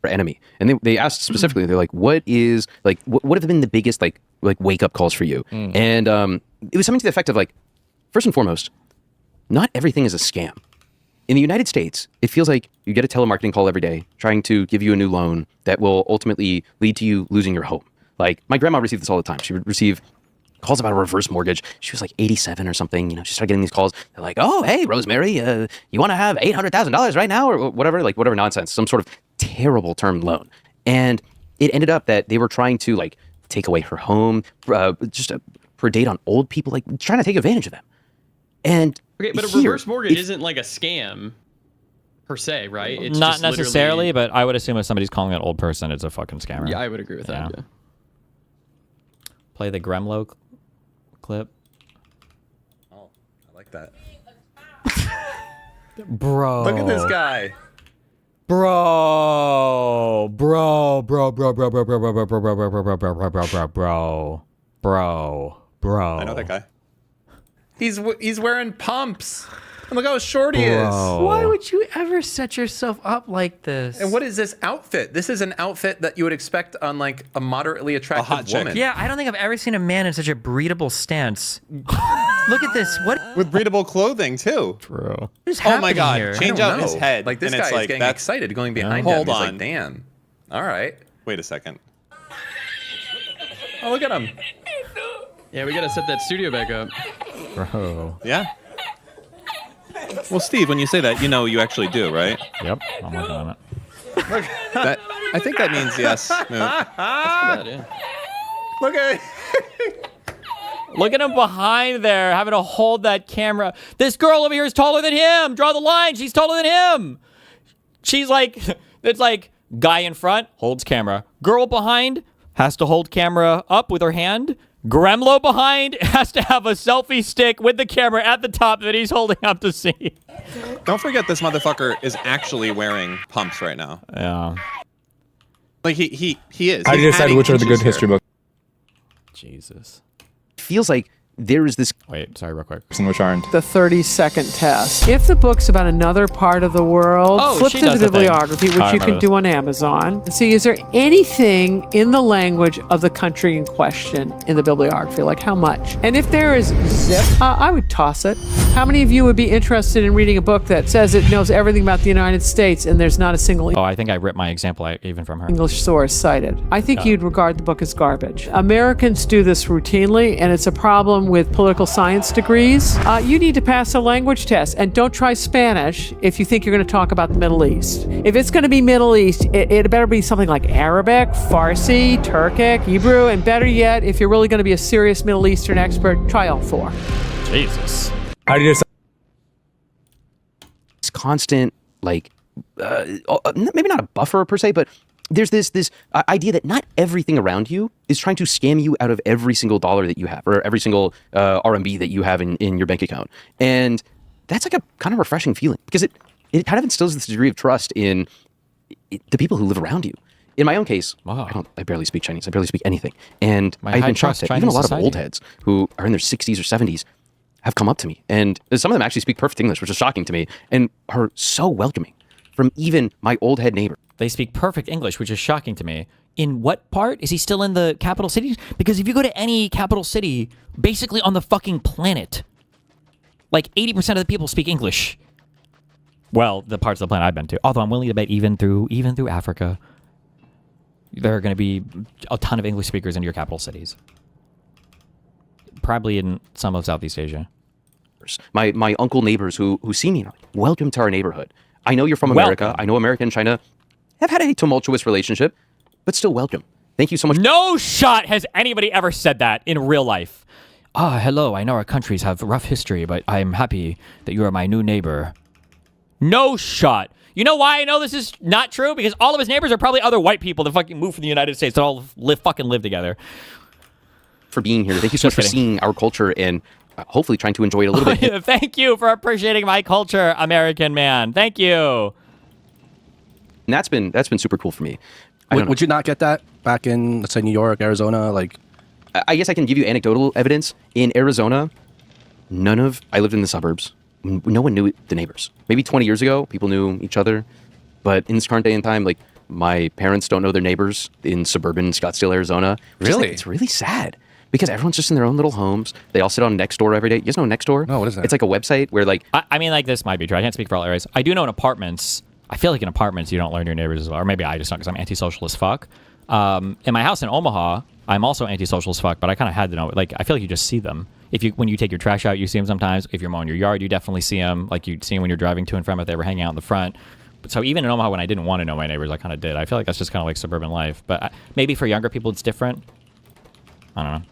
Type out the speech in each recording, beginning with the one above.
enemy? And they asked specifically, they're like, what have been the biggest like wake up calls for you? And it was something to the effect of like, first and foremost, not everything is a scam. In the United States, it feels like you get a telemarketing call every day trying to give you a new loan that will ultimately lead to you losing your home. Like, my grandma received this all the time. She would receive calls about a reverse mortgage. She was like 87 or something. She started getting these calls. They're like, oh, hey, Rosemary, you want to have $800,000 right now? Or whatever nonsense, some sort of terrible term loan. And it ended up that they were trying to like take away her home, just predate on old people, like trying to take advantage of them. And okay, but a reverse mortgage isn't like a scam per se, right? It's not just necessarily, but I would assume if somebody's calling an old person, it's a fucking scammer. Yeah, I would agree with that. Yeah. Play the Gremlo clip. Oh, I like that. Bro. Look at this guy. Bro. I know that guy. He's wearing pumps. And look how short he is. Why would you ever set yourself up like this? And what is this outfit? This is an outfit that you would expect on like a moderately attractive woman. Yeah, I don't think I've ever seen a man in such a breedable stance. Look at this. What? With breedable clothing too. True. What is Oh my God! here? Change out his head. Like this and guy it's is like, getting excited, going behind him. He's like, damn. All right. Wait a second. Oh, look at him. Yeah, we gotta set that studio back up. Bro. Yeah. Well, Steve, when you say that, you actually do, right? Yep, I'm working on it. I think that means yes. Yeah. Look at Look at him behind there, having to hold that camera. This girl over here is taller than him. Draw the line. She's taller than him. She's like, it's like guy in front holds camera. Girl behind has to hold camera up with her hand. Gremlo behind has to have a selfie stick with the camera at the top that he's holding up to see. Don't forget this motherfucker is actually wearing pumps right now. Yeah. Like he is. How do you decide which are the good history books? Jesus. Feels like there is this. Wait, sorry, real quick. And which aren't. The 30-second test. If the book's about another part of the world, flip to the bibliography, which you can do on Amazon, and see, is there anything in the language of the country in question in the bibliography? Like how much? And if there is zip, I would toss it. How many of you would be interested in reading a book that says it knows everything about the United States and there's not a single I think I ripped my example even from her. English source cited? I think you'd regard the book as garbage. Americans do this routinely, and it's a problem with political science degrees. You need to pass a language test, and don't try Spanish if you think you're going to talk about the Middle East. If it's going to be Middle East, it better be something like Arabic, Farsi, Turkic, Hebrew, and better yet, if you're really going to be a serious Middle Eastern expert, try all four. Jesus. How do you decide? It's constant, like, maybe not a buffer per se, but there's this idea that not everything around you is trying to scam you out of every single dollar that you have or every single RMB that you have in your bank account. And that's like a kind of refreshing feeling because it kind of instills this degree of trust in the people who live around you. In my own case, I barely speak Chinese. I barely speak anything. And I've been shocked that even a lot of old heads who are in their 60s or 70s have come up to me. And some of them actually speak perfect English, which is shocking to me, and are so welcoming from even my old head neighbor. They speak perfect English, which is shocking to me. In what part? Is he still in the capital cities? Because if you go to any capital city, basically on the fucking planet, like 80% of the people speak English. Well, the parts of the planet I've been to. Although I'm willing to bet even through Africa, there are going to be a ton of English speakers in your capital cities. Probably in some of Southeast Asia. My uncle neighbors who see me, welcome to our neighborhood. I know you're from America. Welcome. I know America and China have had a tumultuous relationship, but still welcome. Thank you so much. No shot has anybody ever said that in real life. Hello, I know our countries have rough history, but I'm happy that you are my new neighbor. No shot. You know why I know this is not true? Because all of his neighbors are probably other white people that fucking moved from the United States that all live together. For being here. Thank you so much for seeing our culture and hopefully trying to enjoy it a little bit. Thank you for appreciating my culture, American man. Thank you. And that's been super cool for me. Would you not get that back in, let's say, New York, Arizona? Like, I guess I can give you anecdotal evidence. In Arizona, I lived in the suburbs. No one knew the neighbors. Maybe 20 years ago, people knew each other. But in this current day and time, like, My parents don't know their neighbors in suburban Scottsdale, Arizona. Really? It's really sad because everyone's just in their own little homes. They all sit on Nextdoor every day. You guys know Nextdoor? No, what is that? It's like a website where like I mean, like, this might be true. I can't speak for all areas. I do know in apartments, I feel like in apartments you don't learn your neighbors as well. Or maybe I just don't because I'm antisocial as fuck. In my house in Omaha, I'm also antisocial as fuck, but I kind of had to know. Like, I feel like you just see them. When you take your trash out, you see them sometimes. If you're mowing your yard, you definitely see them. Like, you see them when you're driving to and from if they were hanging out in the front. So even in Omaha, when I didn't want to know my neighbors, I kind of did. I feel like that's just kind of like suburban life. But maybe for younger people, it's different. I don't know.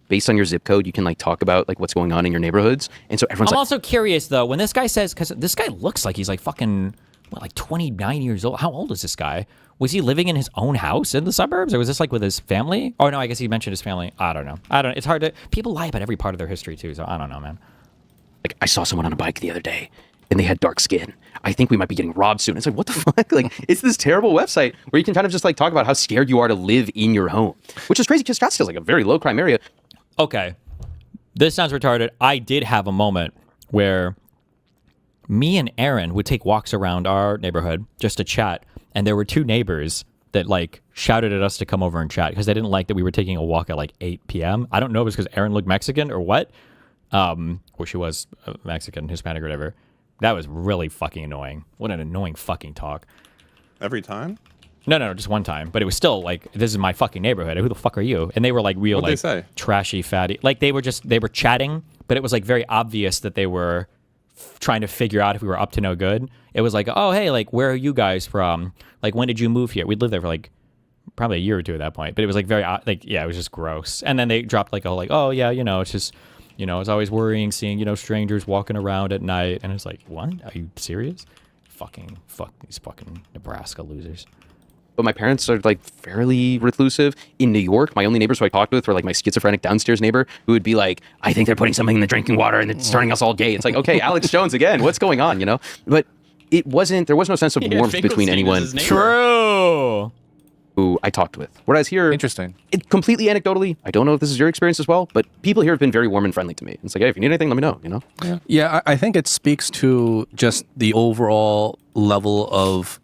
based on your zip code, you can like talk about like what's going on in your neighborhoods. And so everyone's I'm like, also curious though, when this guy says, because this guy looks like he's like fucking, what, like 29 years old. How old is this guy? Was he living in his own house in the suburbs, or was this like with his family? Oh no, I guess he mentioned his family. I don't know. It's hard to. People lie about every part of their history too, so I don't know, man. like, I saw someone on a bike the other day and they had dark skin. I think we might be getting robbed soon. It's like, what the fuck? Like, it's this terrible website where you can kind of just like talk about how scared you are to live in your home, which is crazy because Scottsdale's like a very low crime area. Okay, this sounds retarded. I did have a moment where me and Aaron would take walks around our neighborhood just to chat, and there were two neighbors that like shouted at us to come over and chat because they didn't like that we were taking a walk at like 8 p.m. I don't know if it's because Aaron looked Mexican or what. Or she was Mexican, Hispanic, or whatever. That was really fucking annoying. What an annoying fucking talk. Every time? No, just one time. But it was still like, this is my fucking neighborhood. Who the fuck are you? And they were like real, What'd like they say? trashy, fatty. Like they were chatting, but it was like very obvious that they were trying to figure out if we were up to no good. It was like, oh, hey, like, where are you guys from? Like, when did you move here? We'd lived there for like probably a year or two at that point. But it was like very, like, yeah, it was just gross. And then they dropped like a whole like, oh, yeah, it's just, it's always worrying seeing, strangers walking around at night. And it's like, what? Are you serious? Fuck these fucking Nebraska losers. But my parents are like fairly reclusive. In New York, my only neighbors who I talked with were like my schizophrenic downstairs neighbor who would be like, I think they're putting something in the drinking water and it's turning us all gay. It's like, okay, Alex Jones again, what's going on, But there was no sense of warmth between anyone True. who I talked with. Whereas here, Interesting. Completely anecdotally, I don't know if this is your experience as well, but people here have been very warm and friendly to me. It's like, hey, if you need anything, let me know, Yeah, I think it speaks to just the overall level of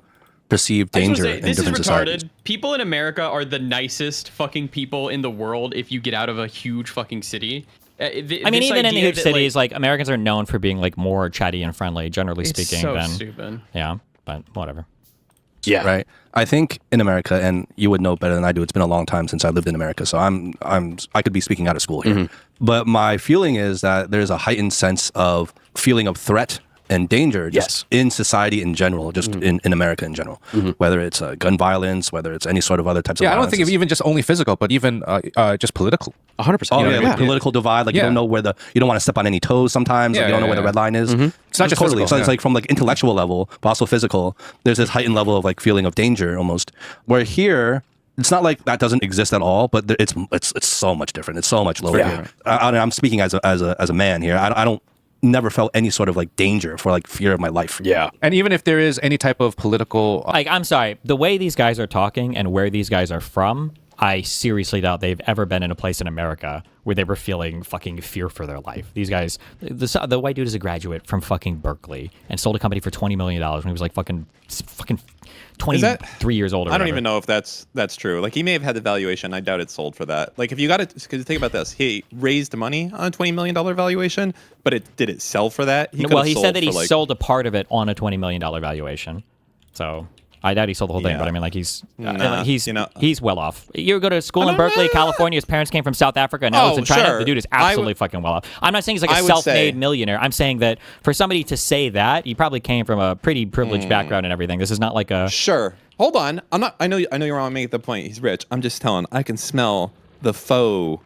perceived danger in this is different retarded. societies. People in America are the nicest fucking people in the world if you get out of a huge fucking city. I mean, even in huge cities, like Americans are known for being like more chatty and friendly, generally speaking. It's so than, stupid. Yeah, but whatever. Yeah. Right. I think in America, and you would know better than I do, it's been a long time since I lived in America, so I could be speaking out of school here. But my feeling is that there's a heightened sense of feeling of threat and danger just in society in general, just in America in general, whether it's gun violence, whether it's any sort of other types of Yeah, I don't violence. think of even just only physical, but even just political. 100%. Oh, yeah, political divide. Like you don't know you don't want to step on any toes sometimes. Yeah, like, you don't know where the red line is. It's not just totally. physical, So it's yeah. like from like intellectual level, but also physical. There's this heightened level of like feeling of danger almost. Where here, it's not like that doesn't exist at all, but it's so much different. It's so much lower. Yeah. Here. I'm speaking as a man here. I don't never felt any sort of like danger for like fear of my life. Yeah. And even if there is any type of political, Like, I'm sorry, the way these guys are talking and where these guys are from, I seriously doubt they've ever been in a place in America where they were feeling fucking fear for their life. These guys, the white dude is a graduate from fucking Berkeley and sold a company for $20 million when he was like fucking 23 years old. Or I don't whatever. even know if that's true. Like he may have had the valuation. I doubt it sold for that. Like if you got it, because think about this, he raised money on a $20 million valuation, but did it sell for that? He said that he sold a part of it on a $20 million valuation. So I doubt he sold the whole thing, but I mean, like he's well off. You go to school in Berkeley, California. His parents came from South Africa. Now lives in China. Sure. The dude is absolutely fucking well off. I'm not saying he's like a self-made millionaire. I'm saying that for somebody to say that, he probably came from a pretty privileged background and everything. This is not like a Sure. Hold on. I'm not. I know you're wrong. Make the point. He's rich. I'm just telling. I can smell the faux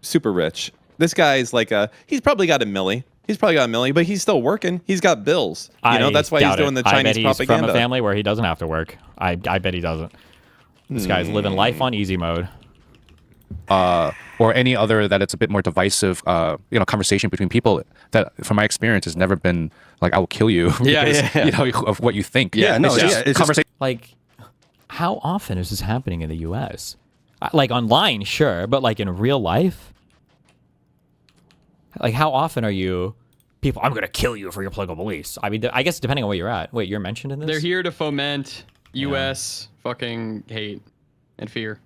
super rich. This guy's like he's probably got a milli. But he's still working. He's got bills. That's why he's doing the Chinese propaganda. I bet he's from a family where he doesn't have to work. I bet he doesn't. This guy's living life on easy mode. or any other that it's a bit more divisive, conversation between people that, from my experience, has never been like, I will kill you. Because, of what you think. It's conversation. Like, how often is this happening in the U.S.? Like online, sure, but like in real life, like how often are you? People, I'm gonna kill you for your political beliefs. I mean, I guess depending on where you're at. Wait, you're mentioned in this? They're here to foment U.S. fucking hate and fear.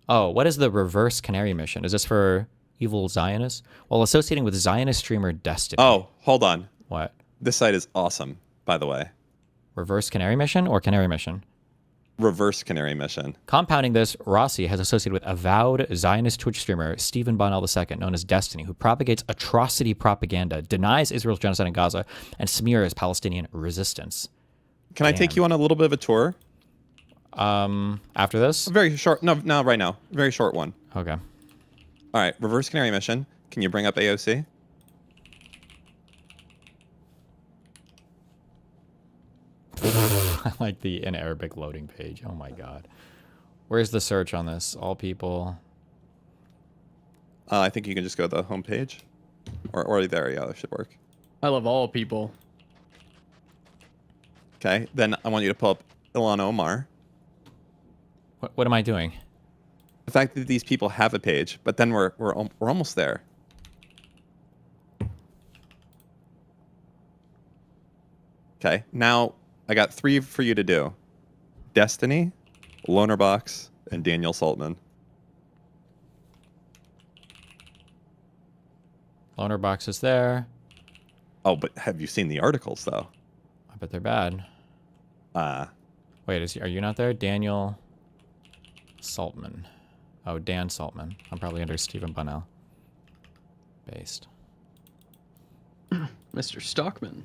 Oh, what is the reverse canary mission? Is this for evil Zionists? While associating with Zionist streamer Destiny. Oh, hold on. What? This site is awesome, by the way. Reverse canary mission or canary mission? Reverse canary mission. Compounding this, Rossi has associated with avowed Zionist Twitch streamer Stephen Bonnell II, known as Destiny, who propagates atrocity propaganda, denies Israel's genocide in Gaza, and smears Palestinian resistance. Can I take you on a little bit of a tour? After this? A very short. No, right now. Very short one. Okay. All right. Reverse canary mission. Can you bring up AOC? I like the in Arabic loading page. Oh my god. Where's the search on this? All people. I think you can just go to the home page. Or there, yeah, that should work. I love all people. Okay, then I want you to pull up Ilhan Omar. What am I doing? The fact that these people have a page, but then we're almost there. Okay, now I got 3 for you to do. Destiny, Lonerbox, and Daniel Saltman. Loner box is there. Oh, but have you seen the articles, though? I bet they're bad. Wait, are you not there? Daniel Saltman. Oh, Dan Saltman. I'm probably under Stephen Bunnell. Based. Mr. Stockman.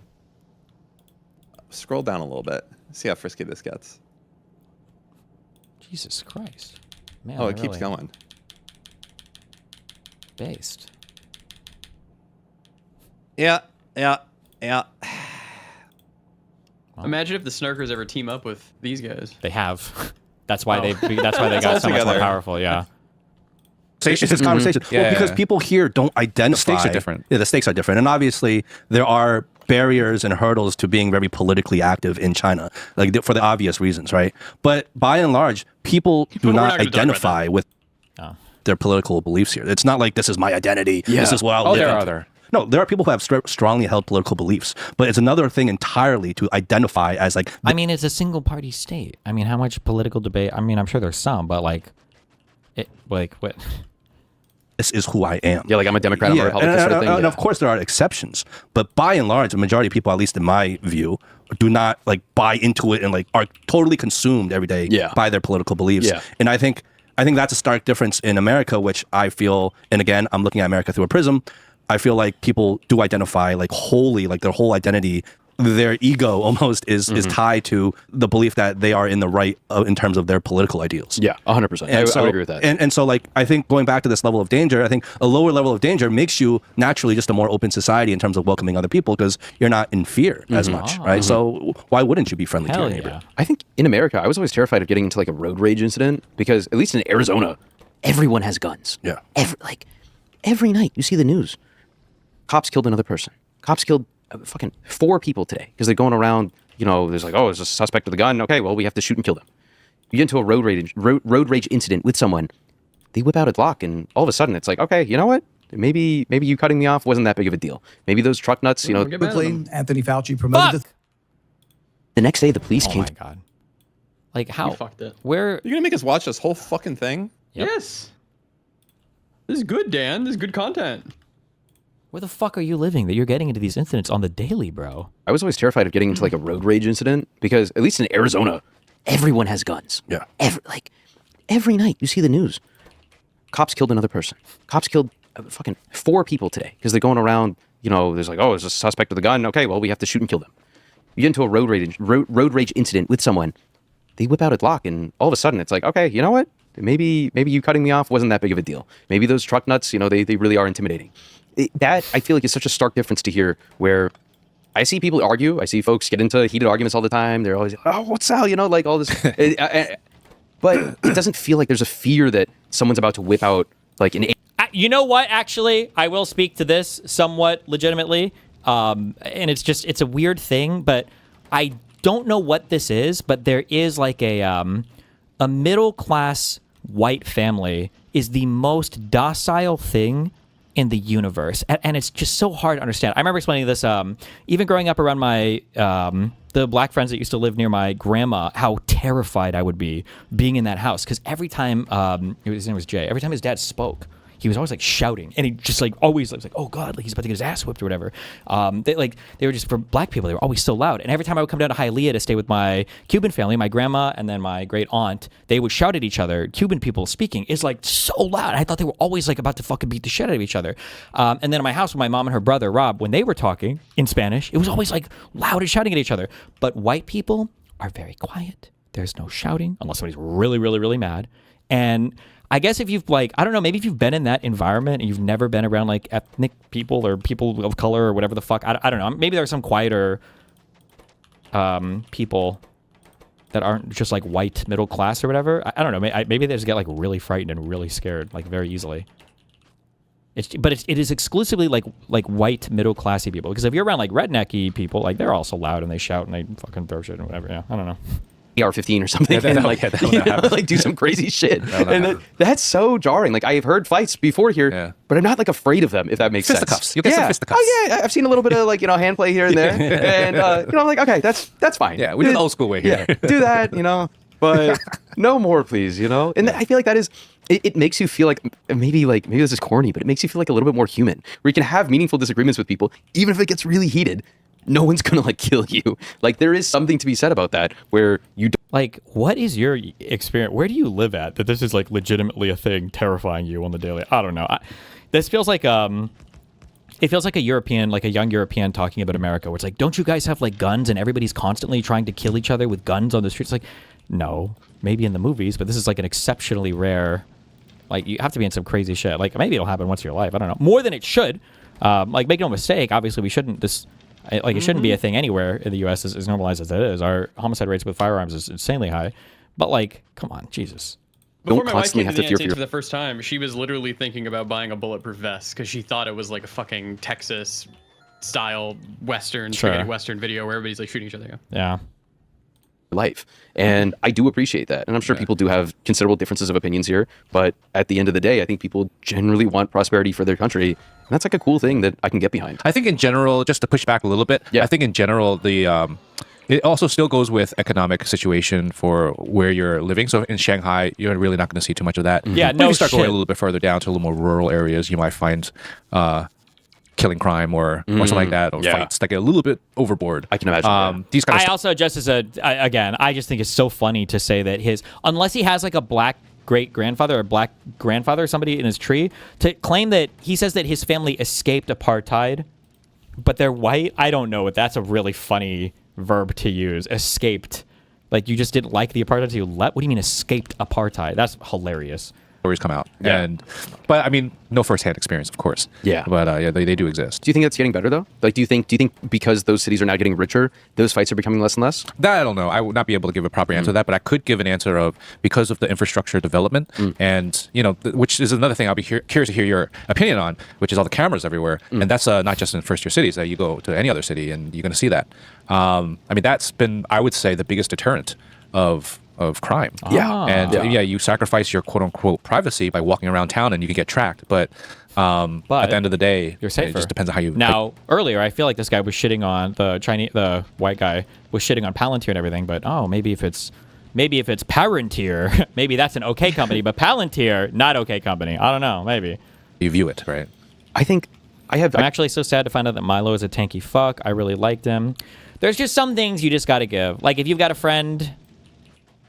Scroll down a little bit. See how frisky this gets. Jesus Christ. Man, Oh, it they're keeps really going. Based. Yeah. Imagine if the Snarkers ever team up with these guys. They have. That's why they got so much more together. powerful, yeah. It's this conversation. Yeah, Well, because yeah. people here don't identify. stakes are different. Yeah, the stakes are different. And obviously, there are barriers and hurdles to being very politically active in China, like for the obvious reasons, right? But by and large, people do We're not not gonna talk about identify with Oh. their political beliefs here. It's not like this is my identity. This is what I'll live there into. are there. No, there are people who have strongly held political beliefs, but it's another thing entirely to identify as like I mean, it's a single party state. I mean, how much political debate? I mean, I'm sure there's some, but what? this is who I am. Yeah, like I'm a Democrat, I'm a Republican sort of thing. And yeah. of course there are exceptions, but by and large, the majority of people, at least in my view, do not like buy into it and like are totally consumed every day by their political beliefs. Yeah. And I think that's a stark difference in America, which I feel, and again, I'm looking at America through a prism. I feel like people do identify like wholly, like their whole identity, their ego almost is tied to the belief that they are in the right in terms of their political ideals. Yeah, 100%. I would agree with that. And so, like, I think going back to this level of danger, I think a lower level of danger makes you naturally just a more open society in terms of welcoming other people because you're not in fear as much, right? So why wouldn't you be friendly to Hell your neighbor? yeah. I think in America, I was always terrified of getting into like a road rage incident because at least in Arizona, everyone has guns. Yeah. Every night you see the news. Cops killed another person. Cops killed fucking 4 people today because they're going around, there's like, oh, there's a suspect with a gun. Okay, well, we have to shoot and kill them. You get into a road rage incident with someone, they whip out a Glock, and all of a sudden it's like, okay, you know what? Maybe you cutting me off wasn't that big of a deal. Maybe those truck nuts, Get mad at them. Anthony Fauci promoted Fuck! the next day the police Oh came. my god. Like how? You fucked it. Where? You're gonna make us watch this whole fucking thing? Yep. Yes. This is good, Dan. This is good content. Where the fuck are you living that you're getting into these incidents on the daily, bro? I was always terrified of getting into like a road rage incident because at least in Arizona, everyone has guns. Yeah. Every night you see the news. Cops killed another person. Cops killed fucking 4 people today because they're going around, there's like, oh, there's a suspect with a gun. Okay, well, we have to shoot and kill them. You get into a road rage incident with someone, they whip out a Glock, and all of a sudden it's like, okay, you know what? Maybe you cutting me off wasn't that big of a deal. Maybe those truck nuts, they really are intimidating. That I feel like is such a stark difference to here where I see people argue. I see folks get into heated arguments all the time. They're always, oh, what's Sal? Like all this. But it doesn't feel like there's a fear that someone's about to whip out like an. You know what? Actually, I will speak to this somewhat legitimately. And it's a weird thing, but I don't know what this is, but there is like a middle class white family is the most docile thing in the universe, and it's just so hard to understand. I remember explaining this, even growing up around my the black friends that used to live near my grandma, how terrified I would be being in that house, because every time his name was Jay, every time his dad spoke, he was always like shouting, and he just like always was like, oh God, like he's about to get his ass whipped or whatever. They were just, for black people, they were always so loud. And every time I would come down to Hialeah to stay with my Cuban family, my grandma and then my great aunt, they would shout at each other. Cuban people speaking is like so loud. I thought they were always like about to fucking beat the shit out of each other. And then in my house with my mom and her brother Rob, when they were talking in Spanish, it was always like loud and shouting at each other. But white people are very quiet. There's no shouting unless somebody's really, really, really mad. And I guess if you've like, I don't know, maybe if you've been in that environment and you've never been around like ethnic people or people of color or whatever the fuck, I don't know. Maybe there are some quieter people that aren't just like white middle class or whatever. I don't know. Maybe they just get like really frightened and really scared like very easily. It is exclusively like white middle classy people, because if you're around like rednecky people, like they're also loud and they shout and they fucking throw shit and whatever. Yeah, I don't know. AR-15 or something, and like do some crazy shit, and that's so jarring. Like I've heard fights before here, but I'm not like afraid of them, if that makes sense. Fisticuffs. You'll get some fisticuffs. Oh yeah, I've seen a little bit of like hand play here and there, and I'm like, okay, that's fine. Yeah, we do the old school way here. Yeah, do that, but no more, please, And I feel like that is. It makes you feel like maybe this is corny, but it makes you feel like a little bit more human, where you can have meaningful disagreements with people, even if it gets really heated. No one's gonna like kill you. Like there is something to be said about that, where you don't. Like, what is your experience? Where do you live at that this is like legitimately a thing terrifying you on the daily? I don't know. This feels like it feels like a European, like a young European talking about America, where it's like, don't you guys have like guns and everybody's constantly trying to kill each other with guns on the streets? Like, no, maybe in the movies, but this is like an exceptionally rare. Like you have to be in some crazy shit. Like maybe it'll happen once in your life. I don't know. More than it should. Like make no mistake. Obviously, we shouldn't it shouldn't be a thing anywhere in the U.S. as normalized as it is. Our homicide rates with firearms is insanely high. But like, come on, Jesus. Before my wife came to the United States for the first time, she was literally thinking about buying a bulletproof vest because she thought it was like a fucking Texas style Western, spaghetti Western video where everybody's like shooting each other. Yeah. Life. And I do appreciate that. And I'm sure people do have considerable differences of opinions here. But at the end of the day, I think people generally want prosperity for their country. And that's like a cool thing that I can get behind. I think in general, just to push back a little bit, I think in general, it also still goes with economic situation for where you're living. So in Shanghai, you're really not going to see too much of that. Yeah, no When you start going a little bit further down to a little more rural areas, you might find killing crime or something like that, or fights like a little bit overboard. I can imagine. These kind of also just I just think it's so funny to say that unless he has like a black great grandfather or black grandfather, somebody in his tree, to claim that he says that his family escaped apartheid, but they're white. I don't know. That's a really funny verb to use. Escaped. Like you just didn't like the apartheid, so you left. What do you mean escaped apartheid? That's hilarious. Stories come out, but I mean, no firsthand experience, of course. Yeah, but they do exist. Do you think that's getting better though? Like, do you think because those cities are now getting richer, those fights are becoming less and less? That I don't know. I would not be able to give a proper answer to that, but I could give an answer of because of the infrastructure development, and which is another thing I'll be curious to hear your opinion on, which is all the cameras everywhere, and that's not just in first-tier cities. You go to any other city and you're going to see that. I mean, that's been, I would say, the biggest deterrent of crime. You sacrifice your quote-unquote privacy by walking around town and you can get tracked, but at the end of the day, you're safer. It just depends on how you... Now, earlier, I feel like this guy was shitting on the white guy was shitting on Palantir and everything, but maybe if it's Palantir, maybe that's an okay company, but Palantir, not okay company. I don't know, maybe. You view it, right? I think I'm actually so sad to find out that Milo is a tanky fuck. I really liked him. There's just some things you just got to give. Like, if you've got a friend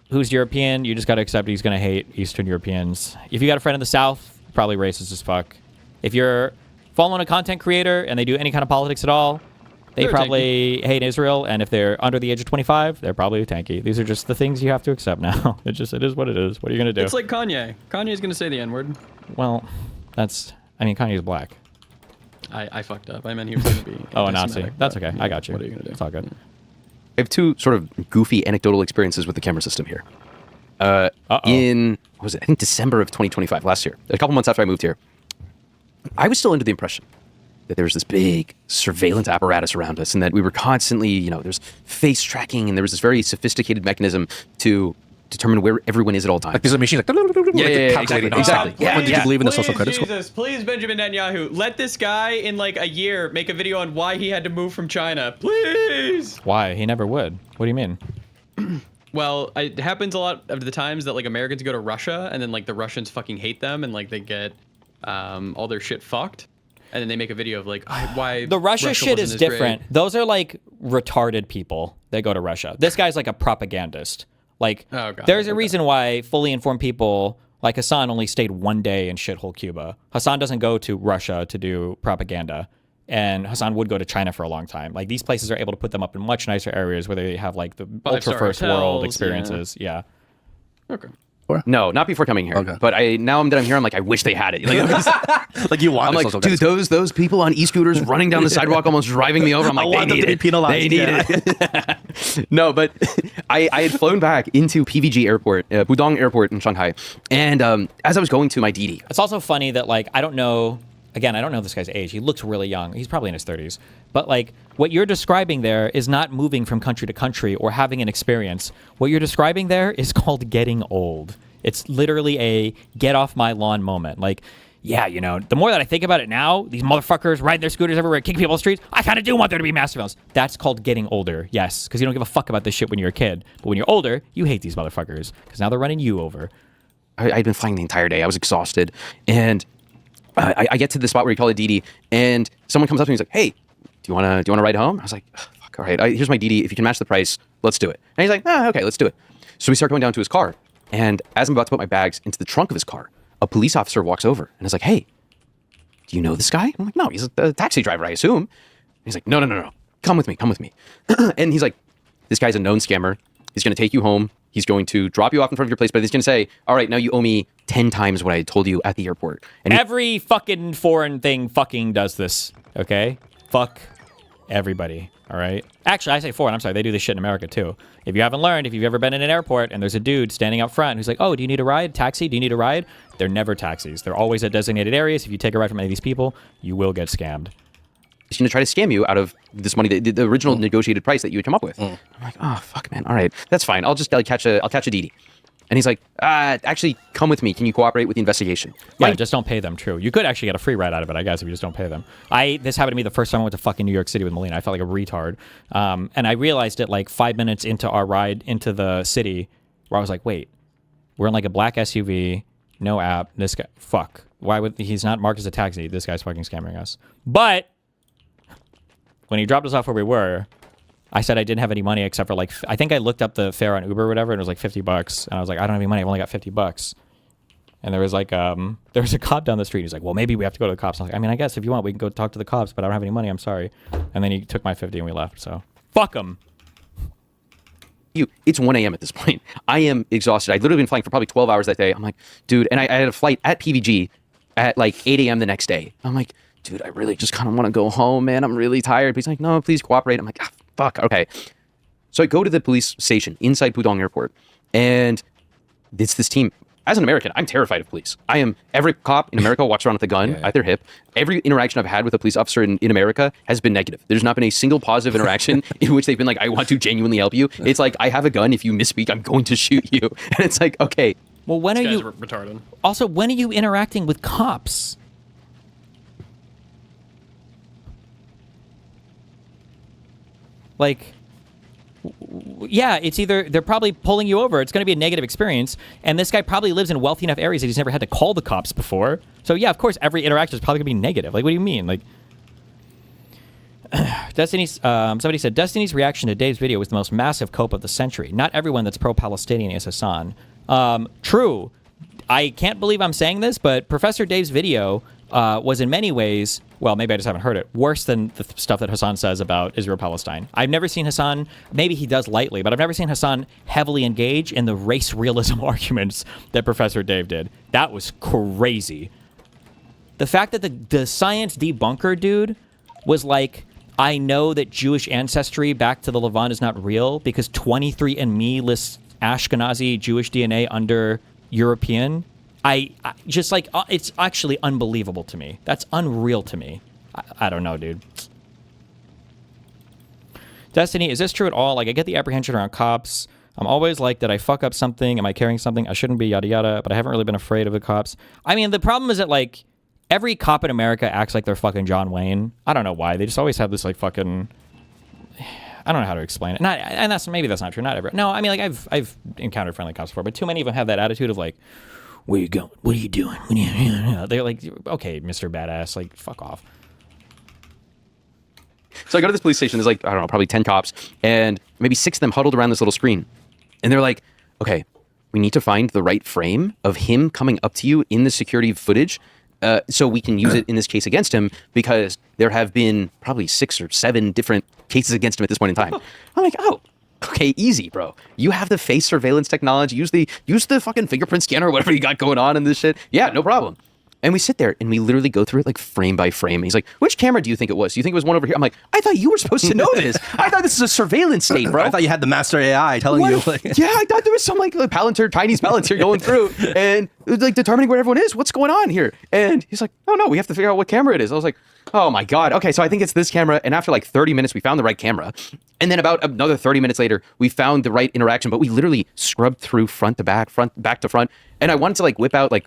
who's European, you just got to accept he's going to hate Eastern Europeans. If you got a friend in the South, probably racist as fuck. If you're following a content creator and they do any kind of politics at all, they probably hate Israel. And if they're under the age of 25, they're probably tanky. These are just the things you have to accept now. It is what it is. What are you going to do? It's like Kanye. Kanye's going to say the N-word. Well, Kanye's black. I fucked up. I meant he was going to be a Nazi. That's okay. I got you. What are you going to do? It's all good. I have two sort of goofy anecdotal experiences with the camera system here. In, what was it? I think December of 2025, last year, a couple months after I moved here, I was still under the impression that there was this big surveillance apparatus around us and that we were constantly, there's face tracking and there was this very sophisticated mechanism to determine where everyone is at all times. Like there's a machine like calculating exactly. When did you believe in the social Please, credit score? Jesus, please, Benjamin Netanyahu, let this guy in like a year make a video on why he had to move from China. Please. Why? He never would. What do you mean? Well, it happens a lot of the times that like Americans go to Russia and then like the Russians fucking hate them and like they get all their shit fucked. And then they make a video of like why The Russia shit wasn't is as different. great. Those are like retarded people that go to Russia. This guy's like a propagandist. Like, Oh, God. there's a Okay. reason why fully informed people like Hassan only stayed 1 day in shithole Cuba. Hassan doesn't go to Russia to do propaganda. And Hassan would go to China for a long time. Like, these places are able to put them up in much nicer areas where they have like the ultra Five-star first world hotels, experiences. Yeah. Okay. No, not before coming here. Okay. But now that I'm here, I'm like, I wish they had it. Like, Like you want I'm the like, social dude, credit score. those people on e-scooters running down the sidewalk, almost driving me over. I'm like, I they want them need to be it. penalized, They need yeah. it. No, but I had flown back into PVG Airport, Pudong Airport in Shanghai, and as I was going to my Didi, It's also funny that, like, I don't know this guy's age. He looks really young. He's probably in his 30s. But, like, what you're describing there is not moving from country to country or having an experience. What you're describing there is called getting old. It's literally a get off my lawn moment. Like, yeah, you know, the more that I think about it now, these motherfuckers riding their scooters everywhere, kicking people on the streets, I kind of do want there to be mass surveillance. That's called getting older, yes, because you don't give a fuck about this shit when you're a kid. But when you're older, you hate these motherfuckers because now they're running you over. I'd been flying the entire day. I was exhausted, and I get to the spot where you call it Didi, and someone comes up to me and he's like, "Hey, do you wanna ride home?" I was like, "Fuck, all right. Here's my Didi. If you can match the price, let's do it." And he's like, "Okay, let's do it." So we start going down to his car, and as I'm about to put my bags into the trunk of his car, a police officer walks over and is like, "Hey, do you know this guy?" I'm like, "No, he's a taxi driver, I assume." And he's like, No. Come with me. And he's like, "This guy's a known scammer. He's going to take you home. He's going to drop you off in front of your place, but he's going to say, 'All right, now you owe me 10 times what I told you at the airport.'" And Every fucking foreign thing fucking does this, okay? Fuck everybody, all right? Actually, I say foreign. I'm sorry. They do this shit in America, too. If you haven't learned, if you've ever been in an airport and there's a dude standing up front who's like, "Oh, do you need a ride? Taxi? Do you need a ride?" They're never taxis. They're always at designated areas. If you take a ride from any of these people, you will get scammed. he's going to try to scam you out of this money, the original negotiated price that you had come up with. I'm like, "Oh, fuck, man. All right, that's fine. I'll catch a Didi." And he's like, "Actually, come with me. Can you cooperate with the investigation?" Yeah, just don't pay them, true. You could actually get a free ride out of it, I guess, if you just don't pay them. This happened to me the first time I went to fucking New York City with Melina. I felt like a retard. And I realized it like 5 minutes into our ride into the city where I was like, wait, we're in like a black SUV, no app, this guy, fuck. Why would, he's not marked as a taxi. This guy's fucking scamming us. But when he dropped us off where we were, I said I didn't have any money except for like, I think I looked up the fare on Uber or whatever, and it was like $50. And I was like, I don't have any money. I've only got $50. And there was like, there was a cop down the street. He's like, well, maybe we have to go to the cops. I was like, I mean, I guess if you want, we can go talk to the cops, but I don't have any money. I'm sorry. And then he took my 50 and we left. So fuck him. It's 1 a.m. at this point. I am exhausted. I'd literally been flying for probably 12 hours that day. I'm like, dude, and I had a flight at PVG at like 8 a.m. the next day. I'm like, dude, I really just kind of want to go home, man. I'm really tired. But he's like, no, please cooperate. I'm like, fuck, okay. So I go to the police station inside Pudong Airport, and it's this team. As an American, I'm terrified of police. Every cop in America walks around with a gun at their hip. Every interaction I've had with a police officer in America has been negative. There's not been a single positive interaction in which they've been like, I want to genuinely help you. It's like, I have a gun. If you misspeak, I'm going to shoot you. And it's like, okay. Well, when These are guys you retarded? Also, when are you interacting with cops? Like, yeah, it's either they're probably pulling you over. It's going to be a negative experience. And this guy probably lives in wealthy enough areas that he's never had to call the cops before. So, yeah, of course, every interaction is probably going to be negative. Like, what do you mean? Like, somebody said, Destiny's reaction to Dave's video was the most massive cope of the century. Not everyone that's pro-Palestinian is Hassan. True. I can't believe I'm saying this, but Professor Dave's video was in many ways, well, maybe I just haven't heard it, worse than the stuff that Hassan says about Israel-Palestine. I've never seen Hassan, maybe he does lightly, but I've never seen Hassan heavily engage in the race realism arguments that Professor Dave did. That was crazy. The fact that the science debunker dude was like, I know that Jewish ancestry back to the Levant is not real because 23andMe lists Ashkenazi Jewish DNA under European. I just like, it's actually unbelievable to me. That's unreal to me. I don't know, dude. Destiny, is this true at all? Like, I get the apprehension around cops. I'm always like, did I fuck up something? Am I carrying something? I shouldn't be, yada, yada. But I haven't really been afraid of the cops. I mean, the problem is that, like, every cop in America acts like they're fucking John Wayne. I don't know why. They just always have this, like, fucking... I don't know how to explain it. And maybe that's not true. Not ever. No, I mean, like, I've encountered friendly cops before, but too many of them have that attitude of, like, where you going? What are you doing? They're like, okay, Mr. Badass, like, fuck off. So I go to this police station. There's like, I don't know, probably 10 cops, and maybe 6 of them huddled around this little screen. And they're like, okay, we need to find the right frame of him coming up to you in the security footage so we can use it in this case against him, because there have been probably 6 or 7 different cases against him at this point in time. I'm like, oh, okay, easy, bro. You have the face surveillance technology. Use the fucking fingerprint scanner or whatever you got going on in this shit. Yeah, no problem. And we sit there and we literally go through it like frame by frame. And he's like, which camera do you think it was? Do you think it was one over here? I'm like, I thought you were supposed to know this. I thought this is a surveillance state, bro. I thought you had the master AI telling you. Like, yeah, I thought there was some like Palantir, Chinese Palantir going through and like determining where everyone is. What's going on here? And he's like, oh no, we have to figure out what camera it is. I was like, oh my God. Okay, so I think it's this camera. And after like 30 minutes, we found the right camera. And then about another 30 minutes later, we found the right interaction, but we literally scrubbed through front to back, back to front. And I wanted to like whip out like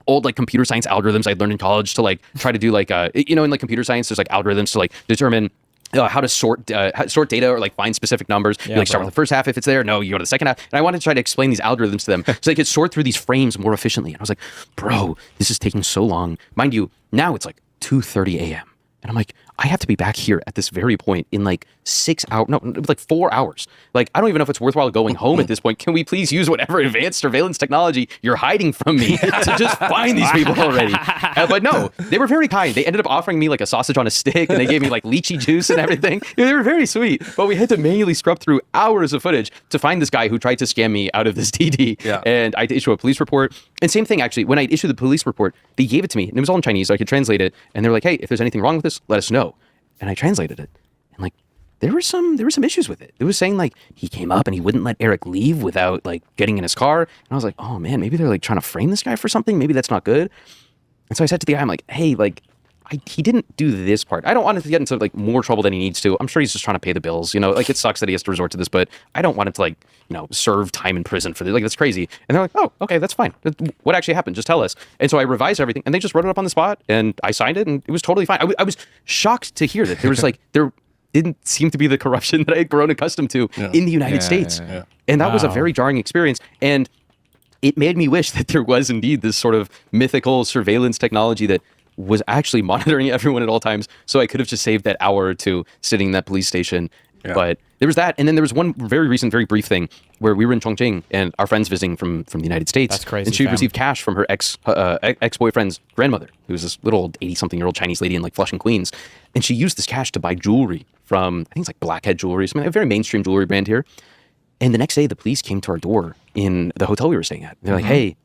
old like computer science algorithms I'd learned in college to like try to do like in like computer science there's like algorithms to like determine how to sort data or like find specific numbers. You like start with the first half if it's there. No, you go to the second half. And I wanted to try to explain these algorithms to them so they could sort through these frames more efficiently. And I was like, bro, this is taking so long. Mind you, now it's like 2:30 a.m. And I'm like, I have to be back here at this very point in like 6 hours, no, like 4 hours. Like, I don't even know if it's worthwhile going home at this point. Can we please use whatever advanced surveillance technology you're hiding from me to just find these people already? But no, they were very kind. They ended up offering me like a sausage on a stick and they gave me like lychee juice and everything. They were very sweet, but we had to manually scrub through hours of footage to find this guy who tried to scam me out of this DD. Yeah. And I had to issue a police report. And same thing, actually, when I issued the police report, they gave it to me and it was all in Chinese, so I could translate it. And they were like, hey, if there's anything wrong with this, let us know. And I translated it, and like there were some issues with it. It was saying like he came up and he wouldn't let Eric leave without like getting in his car. And I was like, oh man, maybe they're like trying to frame this guy for something. Maybe that's not good. And so I said to the guy, I'm like, hey, like he didn't do this part. I don't want him to get into like more trouble than he needs to. I'm sure he's just trying to pay the bills. You know, like it sucks that he has to resort to this, but I don't want him to like, you know, serve time in prison for this. Like that's crazy. And they're like, oh, okay, that's fine. What actually happened? Just tell us. And so I revised everything, and they just wrote it up on the spot, and I signed it, and it was totally fine. I was shocked to hear that there was like there didn't seem to be the corruption that I had grown accustomed to in the United States, and that was a very jarring experience. And it made me wish that there was indeed this sort of mythical surveillance technology that was actually monitoring everyone at all times, so I could have just saved that hour or two sitting in that police station. Yeah. But there was that, and then there was one very recent, very brief thing where we were in Chongqing, and our friend's visiting from the United States. That's crazy. And she received cash from her ex-boyfriend's grandmother, who was this little old 80-something-year-old Chinese lady in like Flushing, Queens, and she used this cash to buy jewelry from, I think it's like Blackhead Jewelry, something, a very mainstream jewelry brand here. And the next day, the police came to our door in the hotel we were staying at. They're like, hey,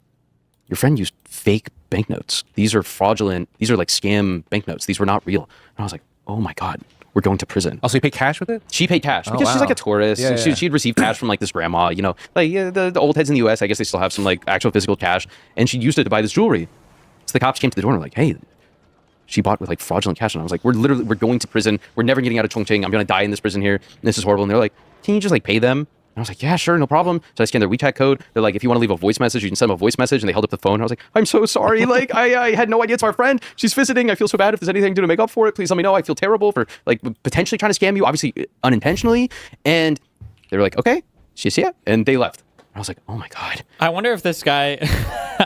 your friend used fake banknotes. These are fraudulent. These are like scam banknotes. These were not real. And I was like, oh my God, we're going to prison. Also, you pay cash with it? She paid cash because she's like a tourist. Yeah, yeah. She'd received cash from like this grandma, you know, like the old heads in the US, I guess they still have some like actual physical cash. And she used it to buy this jewelry. So the cops came to the door and were like, hey, she bought with like fraudulent cash. And I was like, we're going to prison. We're never getting out of Chongqing. I'm going to die in this prison here. And this is horrible. And they're like, can you just like pay them? And I was like, yeah, sure, no problem. So I scanned their WeChat code. They're like, if you want to leave a voice message, you can send them a voice message. And they held up the phone. I was like, I'm so sorry. Like, I had no idea it's our friend. She's visiting. I feel so bad. If there's anything I can do to make up for it, please let me know. I feel terrible for like potentially trying to scam you, obviously unintentionally. And they were like, okay, she's here. And they left. I was like, oh my God. I wonder if this guy,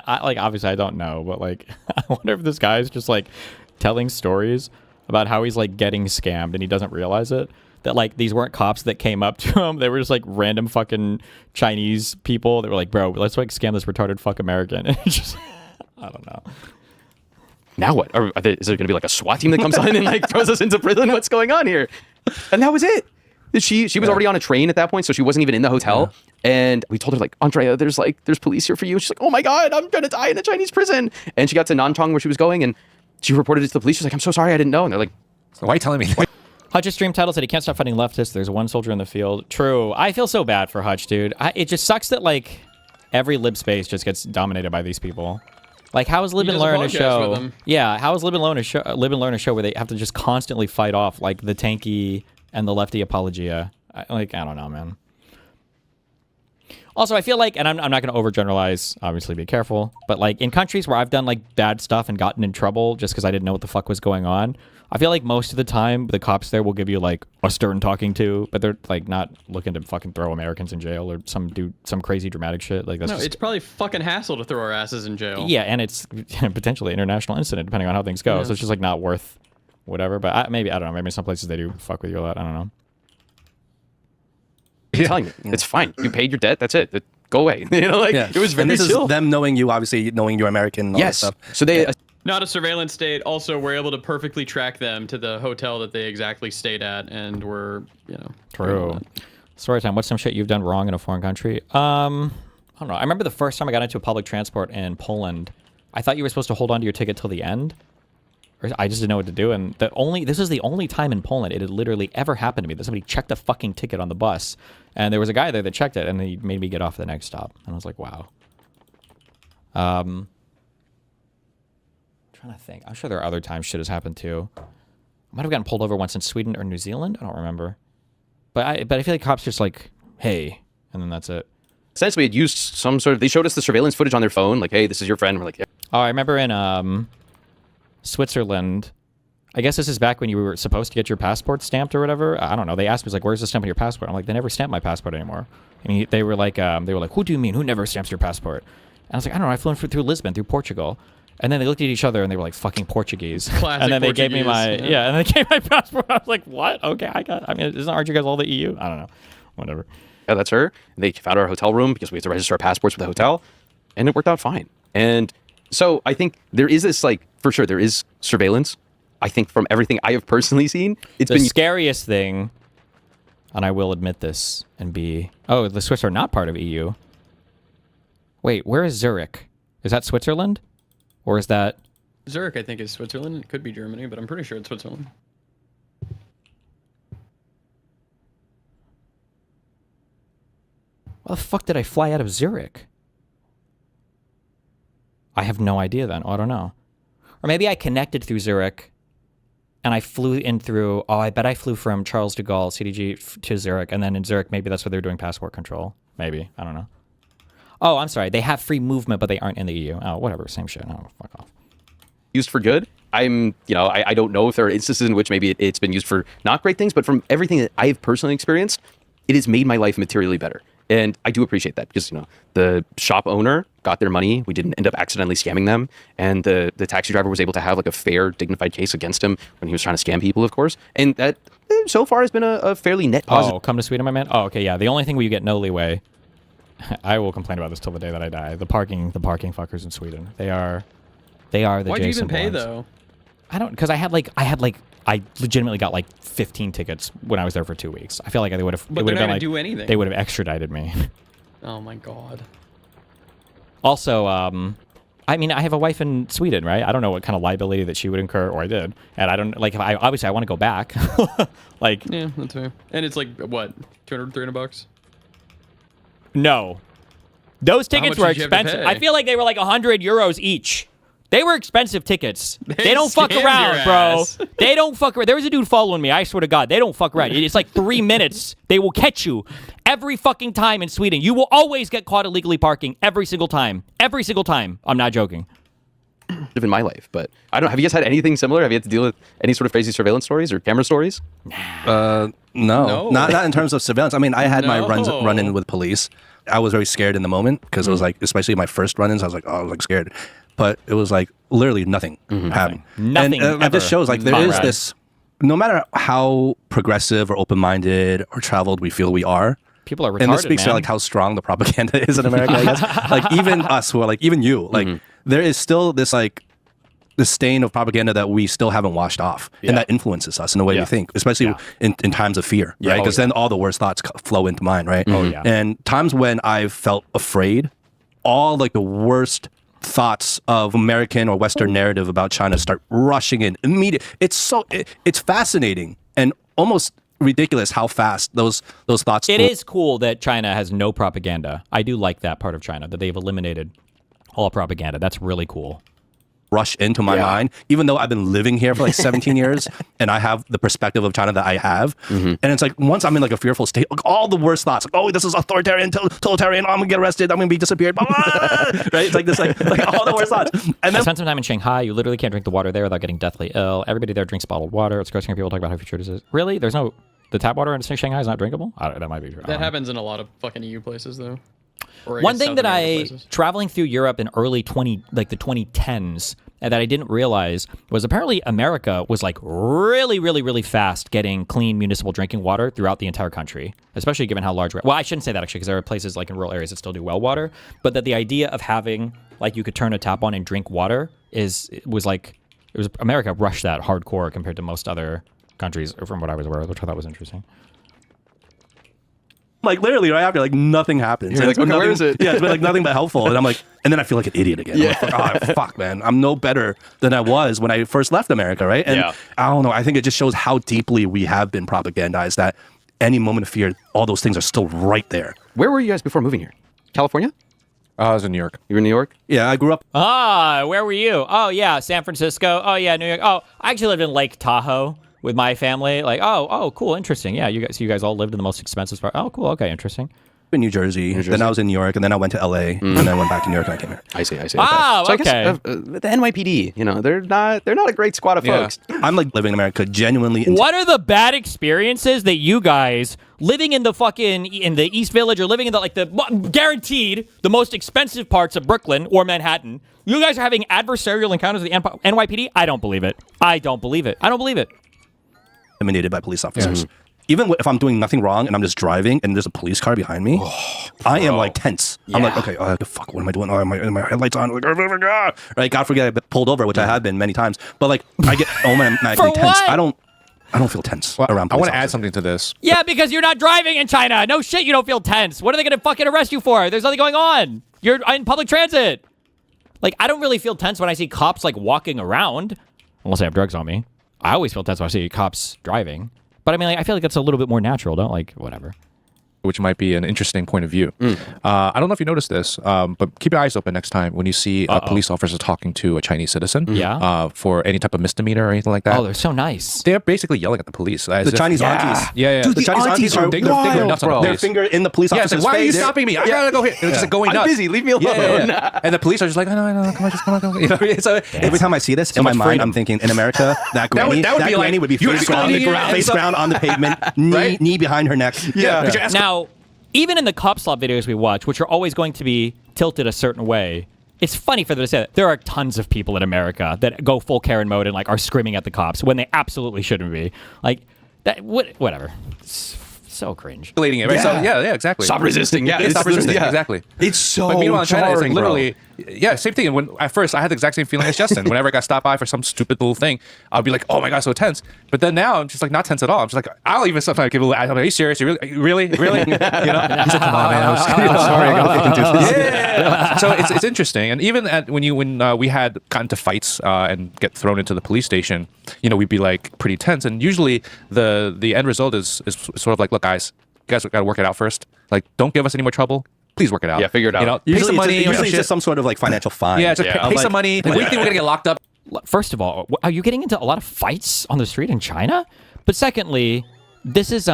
like, obviously I don't know, but like, I wonder if this guy is just like telling stories about how he's like getting scammed and he doesn't realize it. That like these weren't cops that came up to him. They were just like random fucking Chinese people. They were like, bro, let's like scam this retarded fuck American. And it's just, I don't know. Now what? Is there going to be like a SWAT team that comes on and like throws us into prison? What's going on here? And that was it. She was already on a train at that point, so she wasn't even in the hotel. Yeah. And we told her like, Andrea, there's police here for you. And she's like, oh my God, I'm going to die in a Chinese prison. And she got to Nantong where she was going, and she reported it to the police. She's like, I'm so sorry, I didn't know. And they're like, so why are you telling me? Hutch's stream title said he can't stop fighting leftists. There's one soldier in the field. True. I feel so bad for Hutch, dude. It just sucks that like every lib space just gets dominated by these people. Like, how is Live and Learn a show? Yeah, how is Live and Learn a show where they have to just constantly fight off like the tanky and the lefty apologia? I don't know, man. Also, I feel like, and I'm not going to overgeneralize, obviously be careful, but like in countries where I've done like bad stuff and gotten in trouble just because I didn't know what the fuck was going on, I feel like most of the time the cops there will give you like a stern talking to, but they're like not looking to fucking throw Americans in jail or some crazy dramatic shit. Like that's no, it's probably fucking hassle to throw our asses in jail. Yeah, and it's potentially an international incident depending on how things go. So it's just like not worth whatever. But I don't know. Maybe some places they do fuck with you a lot. I don't know. I'm telling you, it's fine. You paid your debt. That's it. Go away. You know, like it was very and this chill. is them knowing you, obviously knowing you're American and all that stuff. So they Not a surveillance state. Also, we're able to perfectly track them to the hotel that they exactly stayed at, and we're, True. Story time. What's some shit you've done wrong in a foreign country? I don't know. I remember the first time I got into a public transport in Poland. I thought you were supposed to hold on to your ticket till the end. Or I just didn't know what to do. And this is the only time in Poland it had literally ever happened to me that somebody checked a fucking ticket on the bus. And there was a guy there that checked it, and he made me get off the next stop. And I was like, wow. Trying to think. I'm sure there are other times shit has happened too. I might have gotten pulled over once in Sweden or New Zealand. I don't remember. But I feel like cops just like, hey, and then that's it. essentially had used some sort of, they showed us the surveillance footage on their phone, like, hey, this is your friend. We're like, yeah. Oh, I remember in Switzerland, I guess this is back when you were supposed to get your passport stamped or whatever. I don't know. They asked me, like, where's the stamp on your passport? I'm like, they never stamp my passport anymore. And they were like, who do you mean? Who never stamps your passport? And I was like, I don't know. I flew in through Lisbon, through Portugal. And then they looked at each other and they were like, fucking Portuguese. Classic and then they Portuguese, gave me my, and they gave my passport. I was like, what? Okay, aren't you guys all the EU? I don't know. Whatever. Yeah, that's her. They found our hotel room because we have to register our passports with the hotel. And it worked out fine. And so I think there is this, like, for sure, there is surveillance. I think from everything I have personally seen, it's the been scariest thing, and I will admit this and be, the Swiss are not part of EU. Wait, where is Zurich? Is that Switzerland? Or is that... Zurich, I think, is Switzerland. It could be Germany, but I'm pretty sure it's Switzerland. Why the fuck did I fly out of Zurich? I have no idea then. Oh, I don't know. Or maybe I connected through Zurich and I flew in through... Oh, I bet I flew from Charles de Gaulle, CDG, to Zurich. And then in Zurich, maybe that's where they're doing passport control. Maybe. I don't know. Oh, I'm sorry. They have free movement, but they aren't in the EU. Oh, whatever. Same shit. Oh, fuck off. used for good. I don't know if there are instances in which maybe it's been used for not great things, but from everything that I've personally experienced, it has made my life materially better. And I do appreciate that because, the shop owner got their money. We didn't end up accidentally scamming them. And the taxi driver was able to have like a fair, dignified case against him when he was trying to scam people, of course. And that so far has been a fairly net positive. Oh, come to Sweden, my man? Oh, okay, yeah. The only thing where you get no leeway, I will complain about this till the day that I die. The parking fuckers in Sweden. They are the Why'd you Jason even pay, Bournes. though? Because I legitimately got like 15 tickets when I was there for 2 weeks. I feel like they would have. But they're not gonna do anything. They would have extradited me. Oh my god. Also, I have a wife in Sweden, right? I don't know what kind of liability that she would incur, or I did, and I don't like. If I obviously I want to go back. Yeah, that's fair. And it's like what, 200, 300 bucks? No, those tickets were much did you have to expensive. pay? I feel like they were like 100 euros each. They were expensive tickets. They don't fuck scammed around, your bro. ass. They don't fuck around. There was a dude following me. I swear to God, they don't fuck around. It's like 3 minutes. They will catch you every fucking time in Sweden. You will always get caught illegally parking every single time. Every single time. I'm not joking. Live in my life, but I don't. Have you guys had anything similar? Have you had to deal with any sort of crazy surveillance stories or camera stories? No. Not in terms of surveillance. I mean, I had my No. run-in with police. I was very scared in the moment because it was like, especially my first run-ins, I was like scared. But it was like literally nothing happened. Nothing And this ever. shows like there Fun is ride. this, no matter how progressive or open-minded or traveled we feel we are, People are retarded, and this speaks man. to like how strong the propaganda is in America, I guess. Like even us who are like, even you, like there is still this like, the stain of propaganda that we still haven't washed off, and that influences us in the way we think, especially in times of fear, right? Because then all the worst thoughts flow into mind, right? Oh, yeah. And times when I've felt afraid, all like the worst thoughts of American or Western narrative about China start rushing in immediately. It's fascinating and almost ridiculous how fast those thoughts. It is cool that China has no propaganda. I do like that part of China, that they've eliminated all propaganda. That's really cool. rush into my mind, even though I've been living here for like 17 years and I have the perspective of China that I have. And it's like, once I'm in like a fearful state, like all the worst thoughts, like, oh, this is authoritarian, totalitarian, I'm gonna get arrested, I'm gonna be disappeared, blah, blah, right? It's like this, like all the worst thoughts. And I then spent some time in Shanghai. You literally can't drink the water there without getting deathly ill. Everybody there drinks bottled water. It's gross hearing people talk about how future it is. Really? There's no... The tap water in Shanghai is not drinkable? That might be true. That happens in a lot of fucking EU places, though. Or I One guess thing South that American places. traveling through Europe in early the 2010s, and that I didn't realize was apparently America was like really, really, really fast getting clean municipal drinking water throughout the entire country, especially given how large. Well, I shouldn't say that actually, because there are places like in rural areas that still do well water, but that the idea of having like you could turn a tap on and drink water was America rushed that hardcore compared to most other countries, from what I was aware of, which I thought was interesting. like literally right after, like nothing happens. You're And like, it's been okay, where nothing- is it? Yeah, it's been like nothing but helpful. And I'm like, and then I feel like an idiot again. I'm like, oh, fuck, man. I'm no better than I was when I first left America, right? And I don't know. I think it just shows how deeply we have been propagandized that any moment of fear, all those things are still right there. Where were you guys before moving here? California? I was in New York. You were in New York? Yeah, I grew up. Where were you? Oh, yeah, San Francisco. Oh, yeah, New York. Oh, I actually lived in Lake Tahoe with my family. Like, oh, cool, interesting. Yeah, you guys all lived in the most expensive part. Oh, cool, okay, interesting. In New Jersey. Then I was in New York, and then I went to LA, and then I went back to New York, and I came here. I see. Oh, So I okay. guess the NYPD, they're not a great squad of folks. I'm like living in America genuinely. What are the bad experiences that you guys living in the East Village or living in the guaranteed the most expensive parts of Brooklyn or Manhattan? You guys are having adversarial encounters with the NYPD? I don't believe it. I don't believe it. Intimidated by police officers. Even if I'm doing nothing wrong and I'm just driving and there's a police car behind me, I am like tense. I'm like, okay, fuck, what am I doing? Oh, are my headlights on? Like, right? God forbid I get pulled over, which I have been many times. But like, I get automatically tense. what? I don't feel tense around I police want to add officers. something to this. Yeah, because you're not driving in China. No shit, you don't feel tense. What are they going to fucking arrest you for? There's nothing going on. You're in public transit. Like, I don't really feel tense when I see cops like walking around, unless I have drugs on me. I always feel tense when I see cops driving. But I mean, like, I feel like that's a little bit more natural, don't like whatever. Which might be an interesting point of view. I don't know if you noticed this, but keep your eyes open next time when you see a police officer talking to a Chinese citizen for any type of misdemeanor or anything like that. Oh, they're so nice. They're basically yelling at the police. The Chinese aunties. Yeah. Dude, the Chinese aunties are they go nuts on the their police. finger in the police Yeah, it's officer's like, why are you face. stopping me? I gotta go here. They're just like going I'm nuts. busy. Leave me alone. Yeah. And the police are just like, I know, come on. You know, so Every time I see this, in my much mind, freedom. I'm thinking, in America, that granny, that would be granny like, would be you're face ground, escorting me, face ground on the pavement, Right? knee behind her neck. yeah. Now, even in the cop slop videos we watch, which are always going to be tilted a certain way, it's funny for them to say that there are tons of people in America that go full Karen mode and like are screaming at the cops when they absolutely shouldn't be. Like that, whatever. It's so cringe. Escalating it, right? So, yeah, exactly. Stop resisting. Yeah, Stop resisting. yeah. Exactly. It's so But meanwhile, in China, it's like jarring, bro. literally, yeah, same thing. And when at first I had the exact same feeling as Justin. Whenever I got stopped by for some stupid little thing, I'll be like, oh my god, so tense. But then now I'm just like not tense at all. I'm just like, I'll even sometimes give a little. I'm like, are you serious? You really? You know? He's like, come on, man. I'm sorry. I gotta fucking do this. Yeah. So it's interesting. And even when we had gotten to fights and get thrown into the police station, we'd be like pretty tense. And usually the end result is sort of like, look, guys. You guys got to work it out first. Like, don't give us any more trouble. Please work it out. Yeah, figure it out. Pay some money. Usually it's just some sort of like financial fine. Yeah, just pay some money. Like, what do you think we're gonna get locked up? First of all, are you getting into a lot of fights on the street in China? But secondly, this is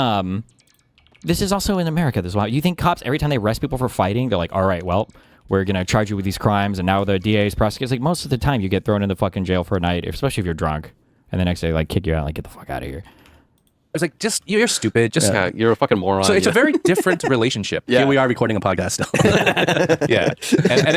also in America as well. You think cops, every time they arrest people for fighting, they're like, all right, well, we're going to charge you with these crimes, and now the DA is prosecuting. It's like most of the time you get thrown in the fucking jail for a night, especially if you're drunk, and the next day, like, kick you out, like, get the fuck out of here. It's like, just, you're stupid. Just, You're a fucking moron. so it's a very different relationship. Here we are recording a podcast still. Yeah.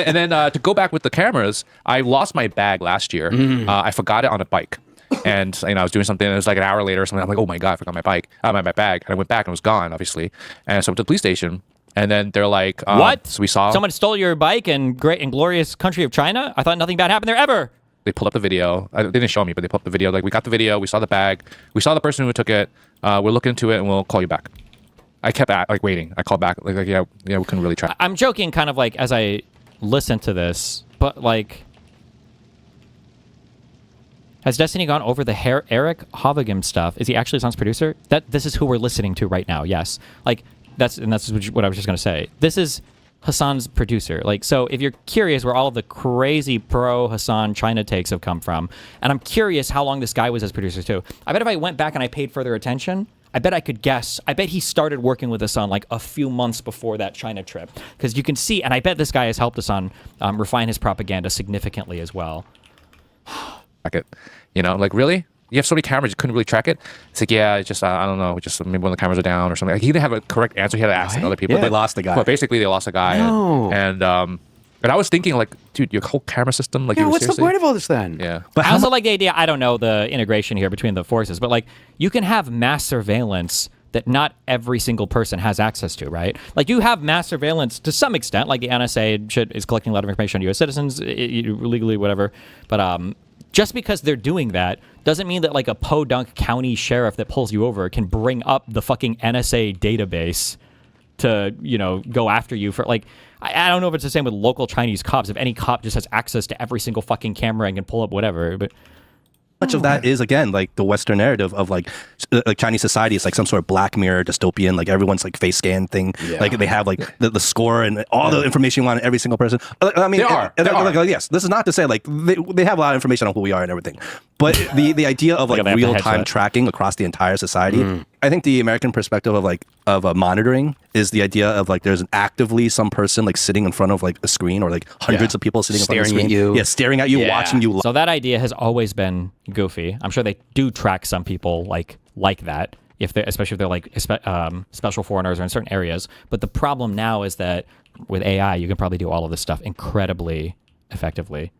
And then to go back with the cameras, I lost my bag last year. I forgot it on a bike. And I was doing something, and it was like an hour later or something. I'm like, oh my God, I forgot my bag. And I went back and it was gone, obviously. And so I went to the police station. And then they're like, what? So we saw someone stole your bike in great and glorious country of China? I thought nothing bad happened there ever. They pulled up the video. They didn't show me, but they pulled up the video. Like, we got the video. We saw the bag. We saw the person who took it. We're looking into it, and we'll call you back. I kept waiting. I called back. Like yeah, we couldn't really try. I'm joking kind of like as I listen to this, but like, has Destiny gone over the Eric Hovigam stuff? Is he actually Song's producer? This is who we're listening to right now. Yes. Like, that's what I was just going to say. This is Hassan's producer. Like, so if you're curious where all of the crazy pro Hassan China takes have come from, and I'm curious how long this guy was as producer too. I bet if I went back and I paid further attention, I bet I could guess. I bet he started working with Hassan like a few months before that China trip. Because you can see, and I bet this guy has helped Hassan refine his propaganda significantly as well. Track it. You know, like, really? You have so many cameras, you couldn't really track it? It's like, yeah, it's just, I don't know, just maybe when the cameras are down or something. Like, he didn't have a correct answer. He had to ask other people. Yeah, they lost the guy. But basically, they lost a guy. No. And I was thinking, like, dude, your whole camera system, like, Yeah, you what's the seriously? point of all this then? Yeah. But I also like the idea, I don't know the integration here between the forces, but like you can have mass surveillance that not every single person has access to, right? Like you have mass surveillance to some extent, like the NSA is collecting a lot of information on U.S. citizens, legally, whatever. But just because they're doing that doesn't mean that like a Podunk County sheriff that pulls you over can bring up the fucking NSA database to, you know, go after you for like, I don't know if it's the same with local Chinese cops. If any cop just has access to every single fucking camera and can pull up whatever, but much of that is again like the Western narrative of like Chinese society is like some sort of Black Mirror dystopian, like everyone's like face scan thing, like they have like the score and all the information you want on every single person. I mean, like, yes, this is not to say like they have a lot of information on who we are and everything, but the idea of like real time tracking across the entire society. I think the American perspective of like monitoring is the idea of like there's actively some person like sitting in front of like a screen or like hundreds of people sitting in front of a screen, staring at you, watching you. So that idea has always been goofy. I'm sure they do track some people like that, especially if they're like special foreigners or in certain areas. But the problem now is that with AI, you can probably do all of this stuff incredibly effectively.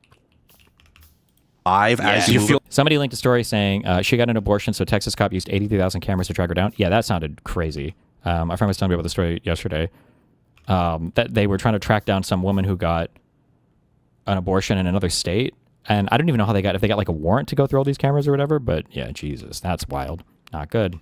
As you feel. Somebody linked a story saying she got an abortion, so Texas cop used 83,000 cameras to track her down. Yeah, that sounded crazy. My friend was telling me about the story yesterday. That they were trying to track down some woman who got an abortion in another state. And I don't even know if they got like a warrant to go through all these cameras or whatever. But yeah, Jesus, that's wild. Not good.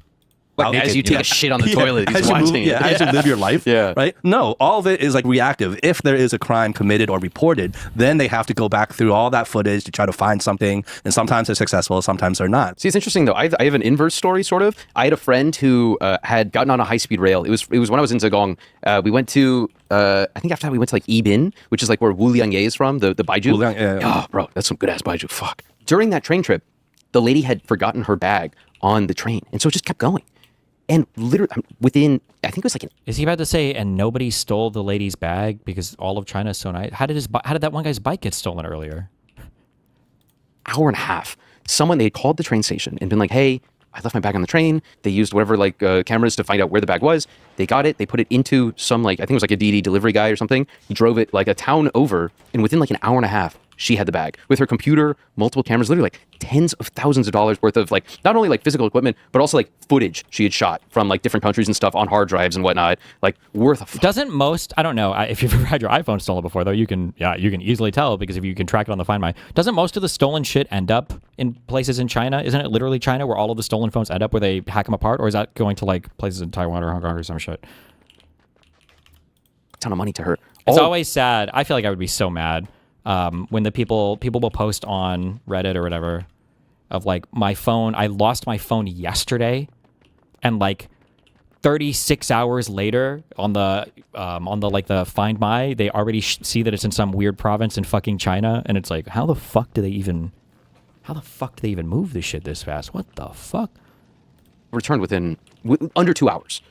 Like as you take a shit on the toilet, he's watching it. As you live your life, right? No, all of it is like reactive. If there is a crime committed or reported, then they have to go back through all that footage to try to find something. And sometimes they're successful, sometimes they're not. See, it's interesting though. I have an inverse story, sort of. I had a friend who had gotten on a high-speed rail. It was when I was in Zhejiang. We went to I think after that we went to like Yibin, which is like where Wu Liangye is from, the baiju. Oh, bro, that's some good ass baiju. Fuck. During that train trip, the lady had forgotten her bag on the train, and so it just kept going. And literally within, I think it was like Is he about to say, and nobody stole the lady's bag because all of China is so nice? How did that one guy's bike get stolen earlier? hour and a half. They had called the train station and been like, hey, I left my bag on the train. They used whatever like cameras to find out where the bag was. They got it. They put it into some like, I think it was like a DD delivery guy or something. He drove it like a town over, and within like an hour and a half, she had the bag with her computer, multiple cameras, literally like tens of thousands of dollars worth of like not only like physical equipment, but also like footage she had shot from like different countries and stuff on hard drives and whatnot. Like worth a Doesn't most, I don't know, if you've ever had your iPhone stolen before though, you can easily tell because if you can track it on the Find My, doesn't most of the stolen shit end up in places in China? Isn't it literally China where all of the stolen phones end up, where they hack them apart? Or is that going to like places in Taiwan or Hong Kong or some shit? A ton of money to her. It's always sad. I feel like I would be so mad when the people will post on Reddit or whatever of like my phone. I lost my phone yesterday, and like 36 hours later on the like the Find My, they already see that it's in some weird province in fucking China, and it's like, how the fuck do they even move this shit this fast? What the fuck? Returned within under 2 hours.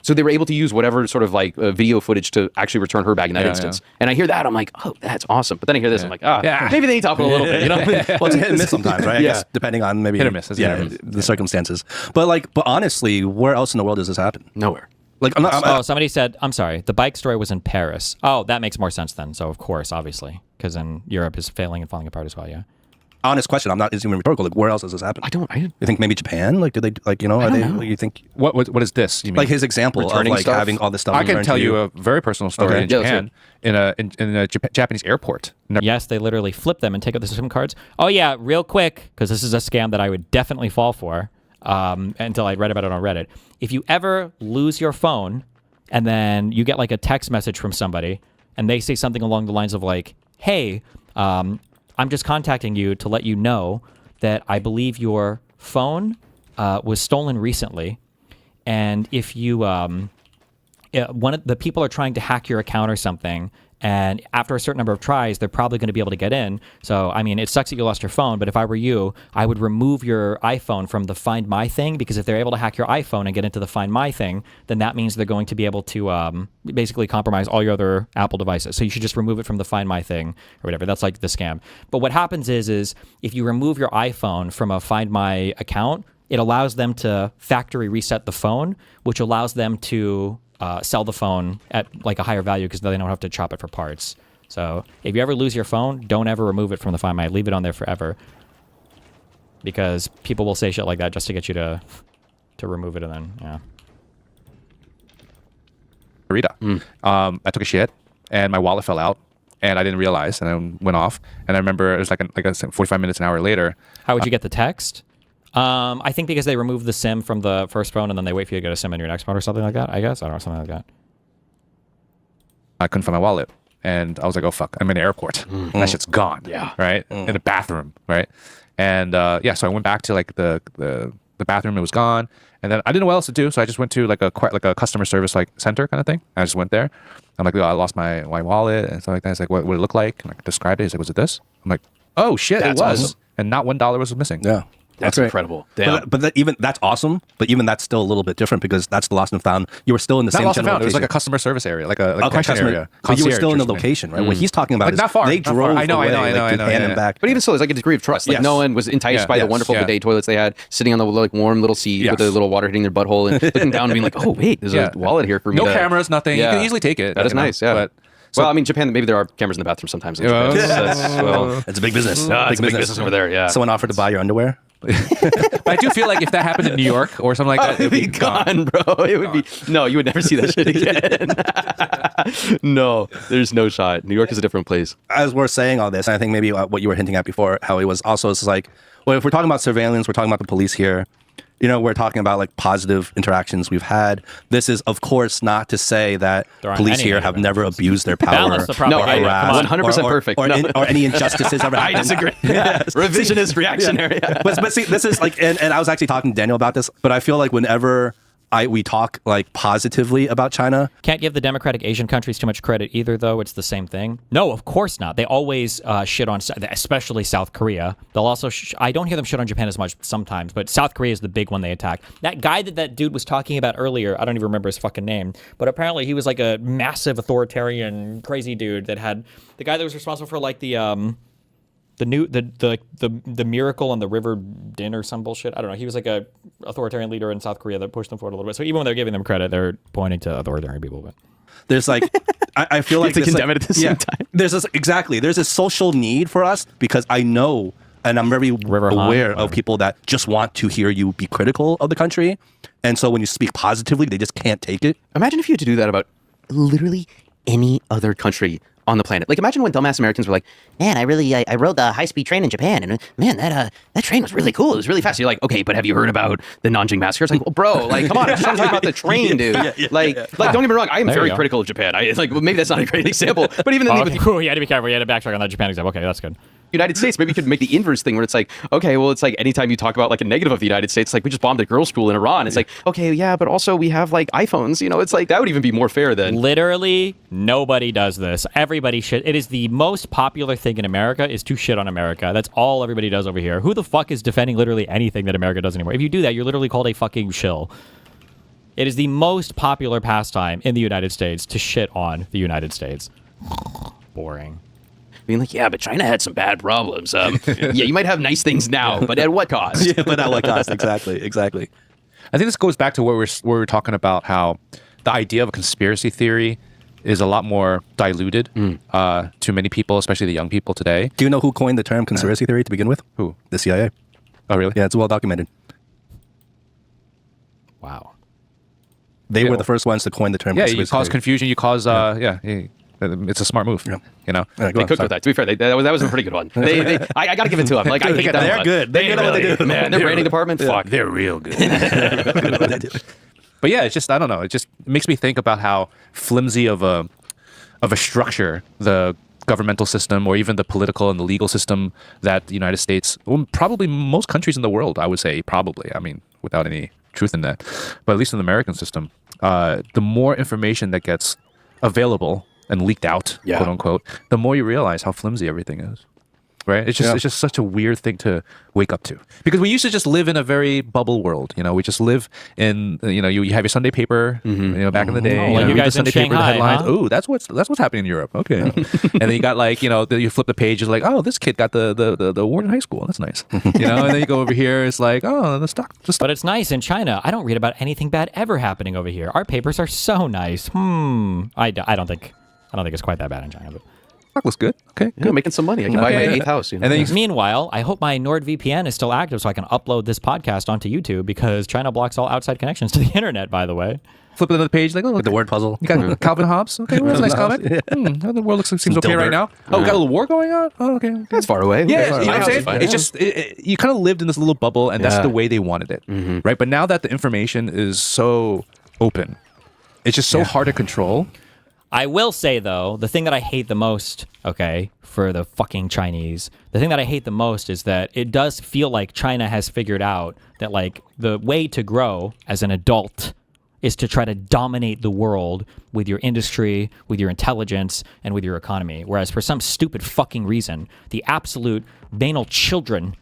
So they were able to use whatever sort of like video footage to actually return her bag in that instance. And I hear that, I'm like, oh, that's awesome. But then I hear this, I'm like, maybe they need to up it a little bit, you know? Well, it's hit and miss sometimes, right? I guess depending on maybe hit or miss, the circumstances. But honestly, where else in the world does this happen? Nowhere. Like, somebody said, I'm sorry, the bike story was in Paris. Oh, that makes more sense then. So of course, obviously, because then Europe is failing and falling apart as well. Yeah. Honest question. It's even rhetorical. Like, where else does this happen? I You think maybe Japan? Like, do they like, are they? Like, you think what is this? You mean like his example of like stuff? having all this stuff? I can tell you a very personal story in Japan, in a Japanese airport. Yes, they literally flip them and take out the SIM cards. Oh yeah, real quick, because this is a scam that I would definitely fall for until I read about it on Reddit. If you ever lose your phone and then you get like a text message from somebody and they say something along the lines of like, hey, I'm just contacting you to let you know that I believe your phone was stolen recently, and if you one of the people are trying to hack your account or something, and after a certain number of tries, they're probably going to be able to get in. So, I mean, it sucks that you lost your phone, but if I were you, I would remove your iPhone from the Find My thing, because if they're able to hack your iPhone and get into the Find My thing, then that means they're going to be able to basically compromise all your other Apple devices. So you should just remove it from the Find My thing or whatever. That's like the scam. But what happens is if you remove your iPhone from a Find My account, it allows them to factory reset the phone, which allows them to sell the phone at like a higher value because they don't have to chop it for parts. So if you ever lose your phone, don't ever remove it from the Find My. Leave it on there forever, because people will say shit like that just to get you to remove it, and then Rita. I took a shit and my wallet fell out and I didn't realize, and I went off. And I remember it was like 45 minutes, an hour later. How would you get the text? I think because they removed the SIM from the first phone and then they wait for you to get a SIM in your next phone or something like that. I guess I don't know, something like that. I couldn't find my wallet, and I was like, "Oh fuck! I'm in the airport. That shit's gone." Yeah. Right in the bathroom. Right, and so I went back to like the bathroom. It was gone, and then I didn't know what else to do, so I just went to like a customer service like center kind of thing. I just went there. I'm like, "Oh, I lost my wallet and stuff like that." It's like, "What would it look like?" And I described it. He's like, "Was it this?" I'm like, "Oh shit, That's it was," awesome. and not $1 was missing. Yeah. That's great. incredible. Damn. But even that's awesome. But even that's still a little bit different because that's the lost and found. You were still in the Not same lost and general found. It was like a location. customer service area, like a Okay, question customer- area. But you were still in the Concierge or something. location, right? What he's talking about Like, is not far, they not far. drove I know, away, I know, like, Japan and yeah. back. But even so, it's like a degree of trust. Like Yes. no one was enticed Yeah. by the Yes. wonderful Yeah. bidet toilets they had, sitting on the like warm little seat Yes. with the little water hitting their butthole and looking down and being like, "Oh wait, there's Yeah. a wallet here for me." No to-" cameras, nothing. Yeah. You can easily take it. That is you know, nice. Yeah. But well, I mean, Japan. Maybe there are cameras in the bathroom sometimes. In Yeah. Japan. Well, It's a big business. it's a big business over there. Yeah. Someone offered to buy your underwear. but I do feel like if that happened in New York or something like that, It'd be gone, bro. It would be no. You would never see that shit again. No, there's no shot. New York is a different place. As we're saying all this, and I think maybe what you were hinting at before, how it was also, it's like, well, if we're talking about surveillance, we're talking about the police here. You know, we're talking about like positive interactions we've had. This is, of course, not to say that There aren't police any here have negative never abused their power. Balance the or propaganda. harassed, Come on. 100% perfect. or, No. or any injustices ever I happened. disagree. Revisionist reactionary. But see, this is like, and I was actually talking to Daniel about this, but I feel like whenever we talk like positively about China, Can't give the democratic Asian countries too much credit either, though. It's the same thing. No, of course not. They always shit on, especially South Korea. They'll also, I don't hear them shit on Japan as much sometimes, but South Korea is the big one they attack. That guy that dude was talking about earlier, I don't even remember his fucking name, but apparently he was like a massive authoritarian, crazy dude that had, the guy that was responsible for like the miracle on the river Din or some bullshit. I don't know. He was like a authoritarian leader in South Korea that pushed them forward a little bit. So even when they're giving them credit, they're pointing to authoritarian people. But there's like, I feel like to this, condemn like, it at the same time. There's this exactly. There's a social need for us because I know, and I'm very aware of people that just want to hear you be critical of the country, and so when you speak positively, they just can't take it. Imagine if you had to do that about literally any other country on the planet. Like, imagine when dumbass Americans were like, "Man, I rode the high-speed train in Japan, and man, that train was really cool. It was really fast." You're like, "Okay, but have you heard about the Nanjing massacre?" It's like, well, bro, like, come on, I'm just talking about the train, dude. Like, don't get me wrong, I am There very you go. critical of Japan. It's like, well, maybe that's not a great example, but even then, with the you had to be careful. You had to backtrack on that Japan example. Okay, that's good. United States, maybe you could make the inverse thing where it's like, okay, well, it's like anytime you talk about like a negative of the United States, like we just bombed a girls' school in Iran. It's like, okay, yeah, but also we have like iPhones. You know, it's like that would even be more fair than. Literally, nobody does this. Everybody shit. It is the most popular thing in America is to shit on America. That's all everybody does over here. Who the fuck is defending literally anything that America does anymore? If you do that, you're literally called a fucking shill. It is the most popular pastime in the United States to shit on the United States. Boring. Being like, yeah, but China had some bad problems. Yeah, you might have nice things now, but at what cost? Yeah, but at what cost? Exactly. I think this goes back to where we're talking about how the idea of a conspiracy theory is a lot more diluted to many people, especially the young people today. Do you know who coined the term conspiracy theory to begin with? Who? The CIA. Oh, really? Yeah, it's well documented. Wow. They were the first ones to coin the term. Yeah, conspiracy you cause theory. confusion. You cause it's a smart move. Yeah. You know. All right, go They on, cooked sorry. with that. To be fair, that was a pretty good one. I got to give it to them. Like, I hate that. They're one. good. They're good at what they do. Man, their branding department, fuck. They're real good. But yeah, it's just I don't know. It just makes me think about how flimsy of a structure the governmental system or even the political and the legal system that the United States, well, probably most countries in the world, I would say, probably. I mean, without any truth in that. But at least in the American system, the more information that gets available and leaked out, quote unquote, the more you realize how flimsy everything is. Right? It's just such a weird thing to wake up to, because we used to just live in a very bubble world. We just live in, you have your Sunday paper, back in the day. Like you read guys the Sunday in paper, the Shanghai, headlines. huh? Oh, that's what's happening in Europe. Okay. And then you got like, you flip the page, it's like, oh, this kid got the award in high school. That's nice. And then you go over here, it's like, oh, the stock. But it's nice in China. I don't read about anything bad ever happening over here. Our papers are so nice. I don't think it's quite that bad in China. But Stock looks good. Okay. Yeah, making some money. I can buy my 8th house. And then meanwhile, I hope my NordVPN is still active so I can upload this podcast onto YouTube, because China blocks all outside connections to the internet, by the way. flip another page, like, oh, look, The word puzzle. you got Calvin Hobbes. Okay, well, that's a nice comic. The world seems okay right now. Oh, got a little war going on. Oh, okay. That's far away. Yeah, Okay. you know what I'm saying? It's just you kind of lived in this little bubble, and that's the way they wanted it, right? But now that the information is so open, it's just so hard to control. I will say, though, the thing that I hate the most, for the fucking Chinese, the thing that I hate the most is that it does feel like China has figured out that, like, the way to grow as an adult is to try to dominate the world with your industry, with your intelligence, and with your economy. Whereas for some stupid fucking reason, the absolute banal children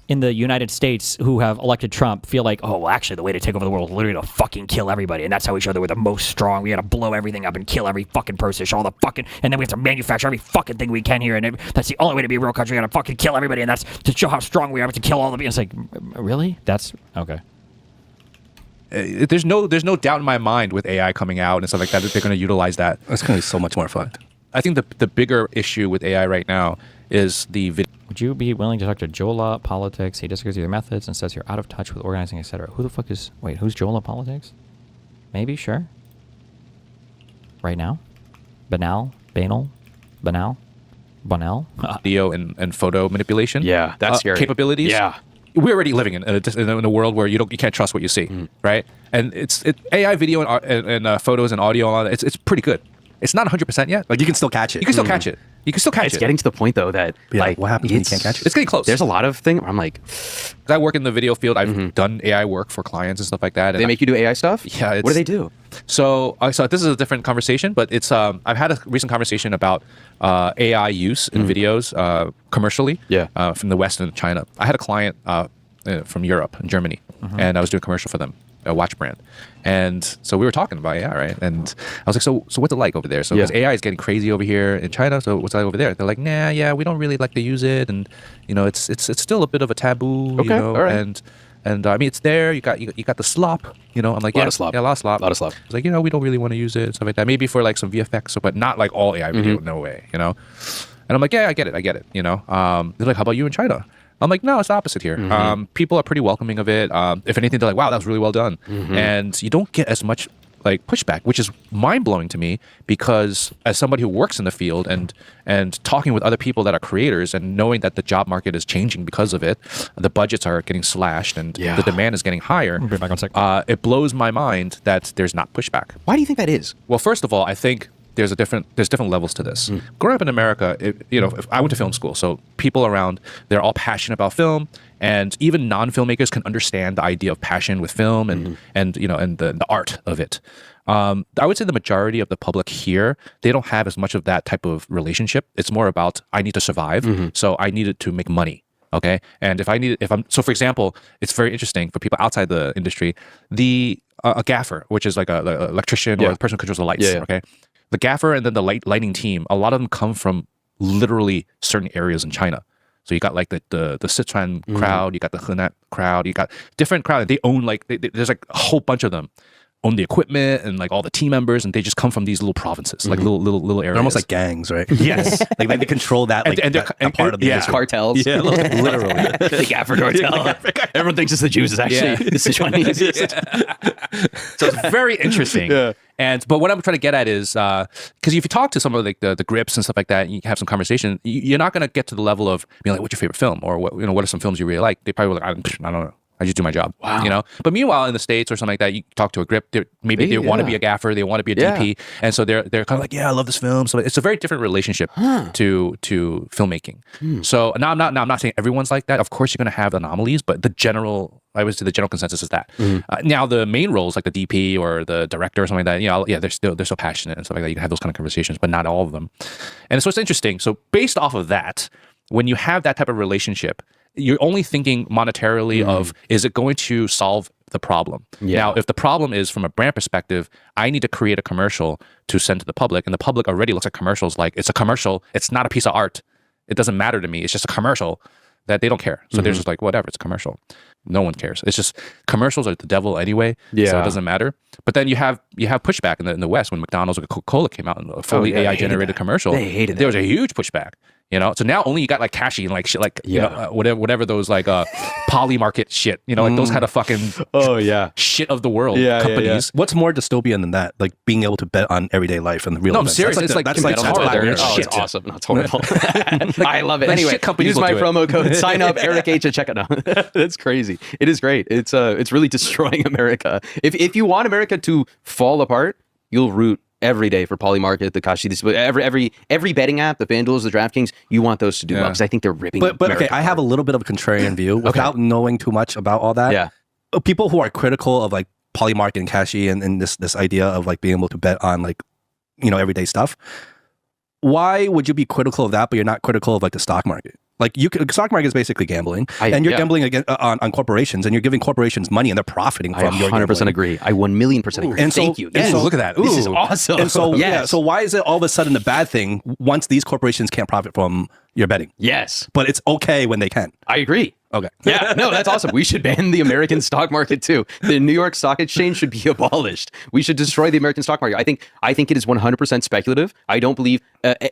in the United States who have elected Trump feel like, oh, well, actually, the way to take over the world is literally to fucking kill everybody. And that's how we show that we're the most strong. We got to blow everything up and kill every fucking person, show all the fucking, and then we have to manufacture every fucking thing we can here. And that's the only way to be a real country. We got to fucking kill everybody. And that's to show how strong we are, to kill all the people. It's like, really? That's okay. There's no doubt in my mind with AI coming out and stuff like that they're going to utilize that. It's going to be so much more fun. I think the bigger issue with AI right now is the video. Would you be willing to talk to Jola Politics? He disagrees with your methods and says you're out of touch with organizing, etc. Who the fuck is... Wait, who's Jola Politics? Maybe, sure. Right now? Banal? Banal? Video and photo manipulation. Yeah, that's scary. Capabilities. Yeah. We're already living in a world where you can't trust what you see, right? And it's AI video and photos and audio and all that. It's pretty good. It's not 100% yet. Like, you can still catch it. You can still catch it. You can still catch It's it. getting to the point though that like what happens when you can't catch it? It's getting close. There's a lot of things where I'm like, 'Cause I work in the video field. I've done AI work for clients and stuff like that. And they make you do AI stuff. Yeah, What do they do? So this is a different conversation, but it's I've had a recent conversation about AI use in videos commercially. Yeah. From the West and China. I had a client from Europe and Germany, and I was doing a commercial for them, a watch brand. And so we were talking about AI, right? And I was like, so what's it like over there? So because AI is getting crazy over here in China, so what's it like over there? They're like, nah, yeah, we don't really like to use it, and it's still a bit of a taboo, Okay, all right. And I mean, it's there. You got the slop, I'm like, A lot of slop. Yeah, a lot of slop. A lot of slop. It's like, we don't really want to use it, stuff like that. Maybe for like some VFX, but not like all AI video. No way, And I'm like, yeah, I get it. They're like, how about you in China? I'm like, no, it's the opposite here. People are pretty welcoming of it. If anything, they're like, wow, that was really well done. And you don't get as much like pushback, which is mind blowing to me, because as somebody who works in the field and talking with other people that are creators and knowing that the job market is changing because of it, the budgets are getting slashed and the demand is getting higher. Be back on a sec. It blows my mind that there's not pushback. Why do you think that is? Well, first of all, I think there's different levels to this. Growing up in America, if I went to film school, so people around, they're all passionate about film, and even non-filmmakers can understand the idea of passion with film and the art of it. I would say the majority of the public here, they don't have as much of that type of relationship. It's more about, I need to survive, so I needed to make money. Okay, and for example, it's very interesting for people outside the industry. A gaffer, which is like a electrician or the person who controls the lights. Okay. The gaffer and then the lighting team, a lot of them come from literally certain areas in China. So you got like the Sichuan crowd, you got the Henan crowd, you got different crowd. They own there's like a whole bunch of them own the equipment and like all the team members, and they just come from these little provinces, like little areas. They're almost like gangs, right? Yes. like they control that, like, that part of the industry. Cartels. Yeah, literally. The Gaffer cartel. Everyone thinks it's the Jews. It's actually the Sichuanese. So it's very interesting. But what I'm trying to get at is, because if you talk to some of like the grips and stuff like that, and you have some conversation, you're not going to get to the level of being like, what's your favorite film? Or what are some films you really like? They probably like, I don't know. I just do my job. Wow. You know. But meanwhile, in the States or something like that, you talk to a grip. Maybe they want to be a gaffer. They want to be a DP, and so they're kind of like, yeah, I love this film. So it's a very different relationship to filmmaking. So now I'm not saying everyone's like that. Of course, you're going to have anomalies, but I would say the general consensus is that. Now the main roles, like the DP or the director or something like that, you know, yeah, they're so passionate and stuff like that. You can have those kind of conversations, but not all of them. And so it's interesting. So based off of that, when you have that type of relationship, you're only thinking monetarily of, is it going to solve the problem? Now, if the problem is from a brand perspective, I need to create a commercial to send to the public, and the public already looks at commercials like it's a commercial. It's not a piece of art. It doesn't matter to me. It's just a commercial. That they don't care. So they're just like, whatever, it's a commercial. No one cares. It's just commercials are the devil anyway. So it doesn't matter. But then you have pushback in the West when McDonald's or Coca-Cola came out and a fully AI generated commercial. They hated that. There was a huge pushback. You know, so now only you got like Cashy and like shit, like you know, whatever those like poly market shit, you know, like those kind of fucking shit of the world companies. What's more dystopian than that? Like being able to bet on everyday life and the real. No, events. I'm serious. It's like that's horrible. It's awesome. That's horrible. I love it. Anyway, use my promo code. Sign up, Eric H. at checkout. That's crazy. It is great. It's really destroying America. If you want America to fall apart, you'll root every day for Polymarket, the Kashi, every betting app, the FanDuels, the DraftKings, you want those to do well because I think they're ripping. But okay, I have a little bit of a contrarian view without knowing too much about all that. Yeah, people who are critical of like Polymarket and Kashi and this idea of like being able to bet on like, you know, everyday stuff. Why would you be critical of that, but you're not critical of like the stock market? Like the stock market is basically gambling, and you're gambling again on corporations, and you're giving corporations money, and they're profiting from your gambling. 100% agree. I 1,000,000% agree. And so, thank you. And so, look at that. This is awesome. And so, so why is it all of a sudden a bad thing once these corporations can't profit from your betting? Yes, but it's okay when they can. I agree. Okay. Yeah, no, that's awesome. We should ban the American stock market too. The New York Stock Exchange should be abolished. We should destroy the American stock market. I think it is 100% speculative. I don't believe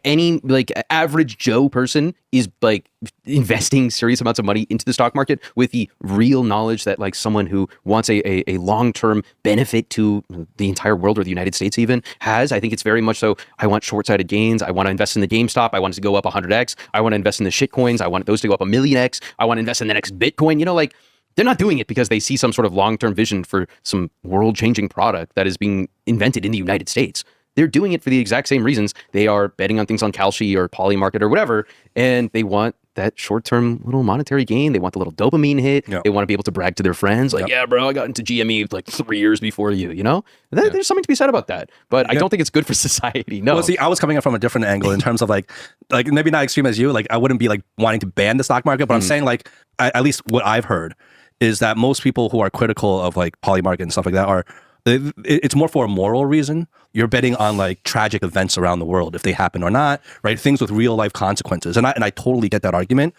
any like average Joe person is like investing serious amounts of money into the stock market with the real knowledge that like someone who wants a long-term benefit to the entire world or the United States even has. I think it's very much so. I want short-sighted gains. I want to invest in the GameStop. I want it to go up 100x. I want to invest in the shit coins. I want those to go up 1,000,000x. I want to invest in the next Bitcoin. You know, like they're not doing it because they see some sort of long-term vision for some world-changing product that is being invented in the United States. They're doing it for the exact same reasons. They are betting on things on Kalshi or Polymarket or whatever, and they want that short-term little monetary gain. They want the little dopamine hit. Yep. They want to be able to brag to their friends, like, yeah, bro, I got into GME like 3 years before you, you know? There's something to be said about that. But I don't think it's good for society, no. Well, see, I was coming up from a different angle in terms of like maybe not extreme as you, like I wouldn't be like wanting to ban the stock market, but I'm saying like, at least what I've heard is that most people who are critical of like Polymarket and stuff like that it's more for a moral reason. You're betting on like tragic events around the world, if they happen or not, right? Things with real life consequences. And I totally get that argument.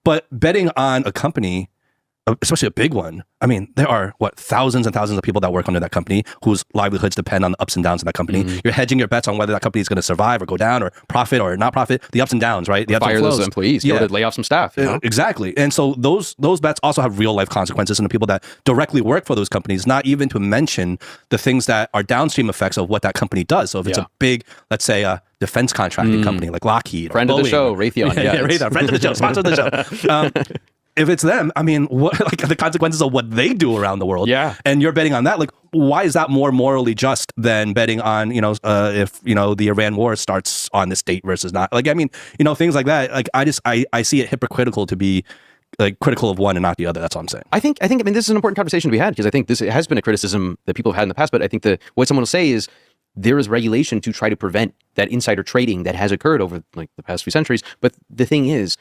But betting on a company, especially a big one, I mean, there are thousands and thousands of people that work under that company whose livelihoods depend on the ups and downs of that company. You're hedging your bets on whether that company is going to survive or go down or profit or not profit. The ups and downs, right? The fire those employees, go to lay off some staff. You know? Exactly. And so those bets also have real life consequences in the people that directly work for those companies, not even to mention the things that are downstream effects of what that company does. So if it's a big, let's say a defense contracting company like Lockheed. Friend of the show, Raytheon. Raytheon, friend of the show, sponsor of the show. If it's them, I mean, what like the consequences of what they do around the world? Yeah, and you're betting on that. Like, why is that more morally just than betting on if the Iran war starts on this date versus not? Like, I mean, things like that. Like, I see it hypocritical to be like critical of one and not the other. That's all I'm saying. I mean, this is an important conversation to be had because I think this has been a criticism that people have had in the past. But I think what someone will say is there is regulation to try to prevent that insider trading that has occurred over like the past few centuries. But the thing is,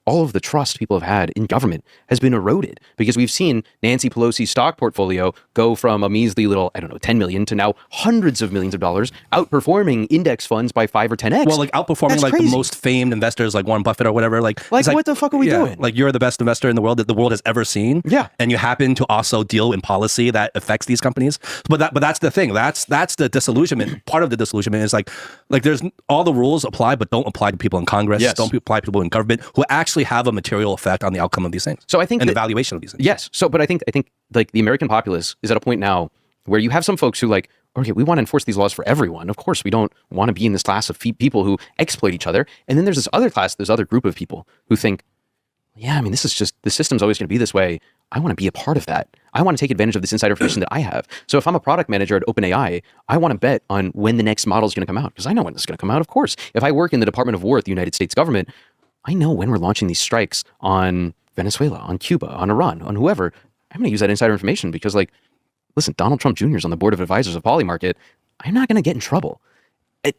all of the trust people have had in government has been eroded because we've seen Nancy Pelosi's stock portfolio go from a measly little, 10 million to now hundreds of millions of dollars, outperforming index funds by 5 or 10x. Well, like outperforming That's like crazy. The most famed investors like Warren Buffett or whatever. Like what the fuck are we doing? Like you're the best investor in the world that the world has ever seen. Yeah. And you happen to also deal in policy that affects these companies. But that's the thing. That's the disillusionment. Part of the disillusionment is like there's all the rules apply, but don't apply to people in Congress. Yes. Don't apply to people in government who actually have a material effect on the outcome of these things. So I think the valuation of these things. Yes. So, but I think like the American populace is at a point now where you have some folks who like, okay, we want to enforce these laws for everyone. Of course, we don't want to be in this class of people who exploit each other. And then there's this other group of people who think, yeah, I mean, this is just, the system's always going to be this way. I want to be a part of that. I want to take advantage of this insider information that I have. So if I'm a product manager at OpenAI, I want to bet on when the next model is going to come out because I know when it's going to come out, of course. If I work in the Department of War at the United States government, I know when we're launching these strikes on Venezuela, on Cuba, on Iran, on whoever. I'm going to use that insider information because, like, listen, Donald Trump Jr. is on the board of advisors of Polymarket. I'm not going to get in trouble.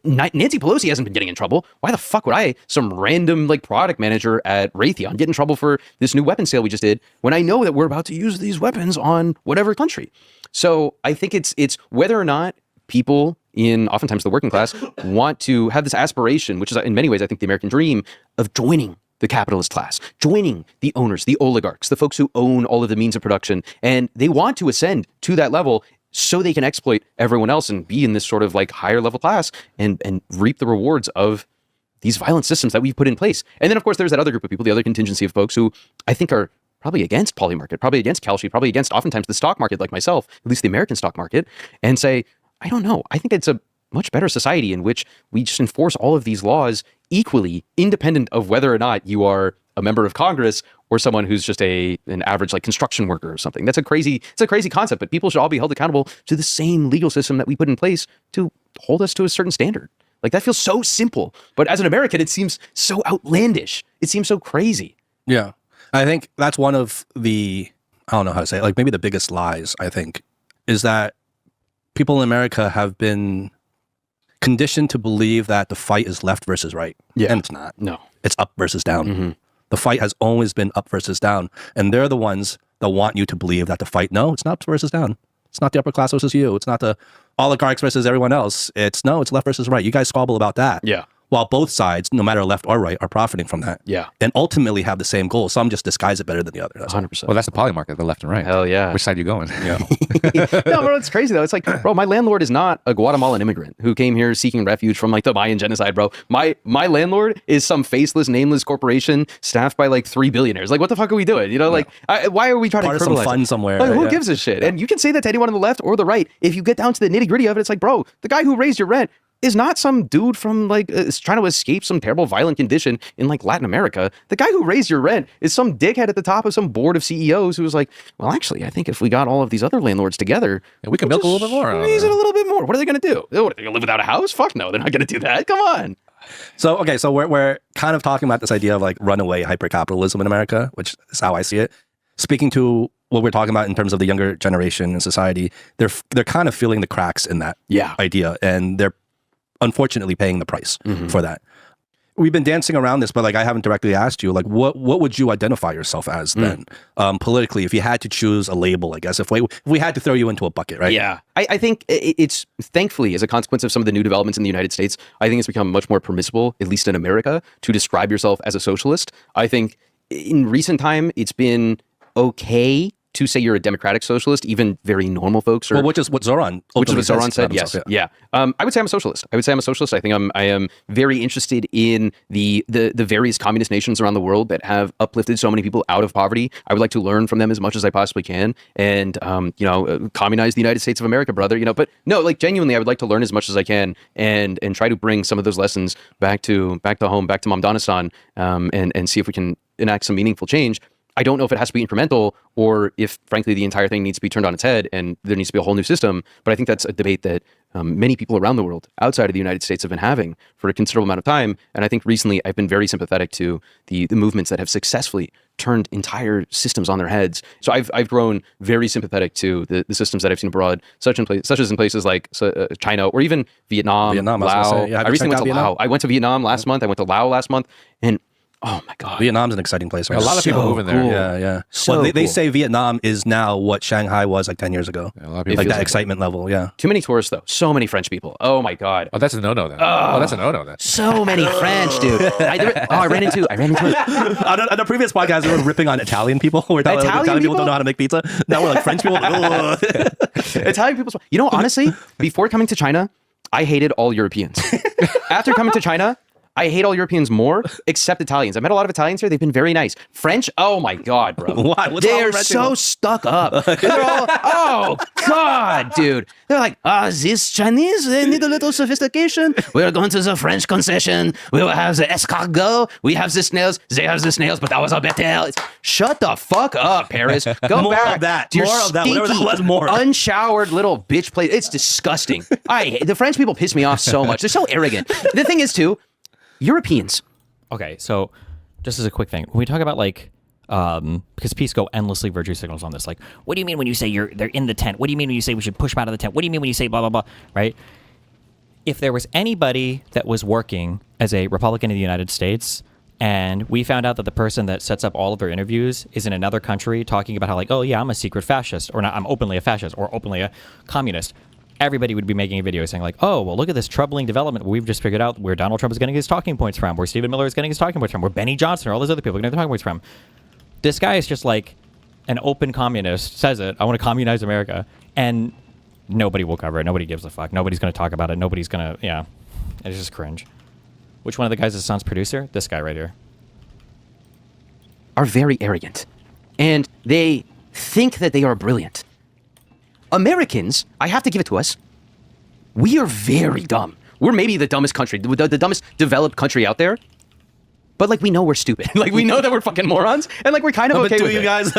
Nancy Pelosi hasn't been getting in trouble. Why the fuck would I, some random like product manager at Raytheon, get in trouble for this new weapon sale we just did when I know that we're about to use these weapons on whatever country? So I think it's whether or not people in oftentimes the working class want to have this aspiration, which is in many ways I think the American dream of joining the capitalist class, joining the owners, the oligarchs, the folks who own all of the means of production, and they want to ascend to that level so they can exploit everyone else and be in this sort of like higher level class and reap the rewards of these violent systems that we've put in place. And then of course there's that other group of people, the other contingency of folks who I think are probably against Polymarket, probably against Kalshi, probably against oftentimes the stock market like myself, at least the American stock market, and say, I don't know, I think it's a much better society in which we just enforce all of these laws equally, independent of whether or not you are a member of Congress or someone who's just an average like construction worker or something. It's a crazy concept, but people should all be held accountable to the same legal system that we put in place to hold us to a certain standard. Like that feels so simple, but as an American, it seems so outlandish. It seems so crazy. Yeah. I think that's one of the, I don't know how to say it, like maybe the biggest lies, I think, is that people in America have been conditioned to believe that the fight is left versus right. Yeah. And it's not. No. It's up versus down. Mm-hmm. The fight has always been up versus down. And they're the ones that want you to believe that the fight, no, it's not up versus down. It's not the upper class versus you. It's not the oligarchs versus everyone else. It's left versus right. You guys squabble about that. Yeah. While both sides, no matter left or right, are profiting from that. Yeah. And ultimately have the same goal. Some just disguise it better than the other. That's 100%. Well, that's the poly market, the left and right. Hell yeah. Which side are you going? Yeah. No, bro, it's crazy though. It's like, bro, my landlord is not a Guatemalan immigrant who came here seeking refuge from like the Mayan genocide, bro. My landlord is some faceless, nameless corporation staffed by like 3 billionaires. Like, what the fuck are we doing? You know, like, why are we trying Part to of some criminalize fund it? somewhere. Like, who Yeah. gives a shit? And you can say that to anyone on the left or the right. If you get down to the nitty gritty of it, it's like, bro, the guy who raised your rent is not some dude from like is trying to escape some terrible violent condition in like Latin America. The guy who raised your rent is some dickhead at the top of some board of CEOs who was like, well, actually, I think if we got all of these other landlords together, we can milk a little bit more. Squeeze it a little bit more. What are they going to do? What, are they going to live without a house? Fuck no, they're not going to do that. Come on. So, okay, so we're kind of talking about this idea of like runaway hypercapitalism in America, which is how I see it. Speaking to what we're talking about in terms of the younger generation in society, they're kind of feeling the cracks in that idea, and they're unfortunately paying the price for that. We've been dancing around this, but like I haven't directly asked you, like what would you identify yourself as then politically if you had to choose a label, I guess, if we had to throw you into a bucket, right? Yeah. I think it's thankfully as a consequence of some of the new developments in the United States, I think it's become much more permissible, at least in America, to describe yourself as a socialist. I think in recent time, it's been okay to say you're a democratic socialist, even very normal folks. Well, which is what Zoran said. Yes, yeah. I would say I'm a socialist. I think I am very interested in the various communist nations around the world that have uplifted so many people out of poverty. I would like to learn from them as much as I possibly can, and communize the United States of America, brother. But no, like genuinely, I would like to learn as much as I can and try to bring some of those lessons back to home, back to Mamdanistan, and see if we can enact some meaningful change. I don't know if it has to be incremental or if, frankly, the entire thing needs to be turned on its head and there needs to be a whole new system. But I think that's a debate that many people around the world outside of the United States have been having for a considerable amount of time. And I think recently I've been very sympathetic to the movements that have successfully turned entire systems on their heads. So I've grown very sympathetic to the systems that I've seen abroad, such as in places like China or even Vietnam, Laos. I recently went to Laos. I went to Vietnam last month. I went to Laos last month. And oh my God. Vietnam's an exciting place. Right? A lot of people moving there. Cool. Yeah. So well, they cool. say Vietnam is now what Shanghai was like 10 years ago. Yeah, a lot of people like that like excitement level, yeah. Too many tourists, though. So many French people. Oh my God. Oh, that's a no-no then. That's a no-no then. So many French, dude. I ran into it. On a previous podcast, we were ripping on Italian people. We're talking Italian Italian people people don't know how to make pizza. Now we're like French people. Italian people. Honestly, before coming to China, I hated all Europeans. After coming to China, I hate all Europeans more, except Italians. I've met a lot of Italians here. They've been very nice. French, oh my God, bro. Why? What's wrong They're with French so people? stuck up. They're all, oh God, dude. They're like, this Chinese, they need a little sophistication. We're going to the French concession. We will have the escargot. We have the snails. They have the snails, but that was a better. Shut the fuck up, Paris. Go More back of that. to your More of that. Whatever that stinky, was, more. unshowered little bitch place. It's disgusting. The French people piss me off so much. They're so arrogant. The thing is, too, Europeans. Okay, so just as a quick thing, when we talk about like, because peace go endlessly virtue signals on this. Like, what do you mean when you say they're in the tent? What do you mean when you say we should push them out of the tent? What do you mean when you say blah, blah, blah, right? If there was anybody that was working as a Republican in the United States and we found out that the person that sets up all of their interviews is in another country talking about how like, oh yeah, I'm a secret fascist, or not, I'm openly a fascist, or openly a communist, everybody would be making a video saying like, oh, well, look at this troubling development. We've just figured out where Donald Trump is getting his talking points from, where Stephen Miller is getting his talking points from, where Benny Johnson or all those other people are getting their talking points from. This guy is just like an open communist, says it, I want to communize America, and nobody will cover it. Nobody gives a fuck. Nobody's going to talk about it. Nobody's going to, yeah. It's just cringe. Which one of the guys is Hassan's producer? This guy right here. Are very arrogant. And they think that they are brilliant. Americans, I have to give it to us, we are very dumb. We're maybe the dumbest country, the dumbest developed country out there. But like, we know we're stupid. Like, we know that we're fucking morons. And like, we're kind of okay with you it. guys?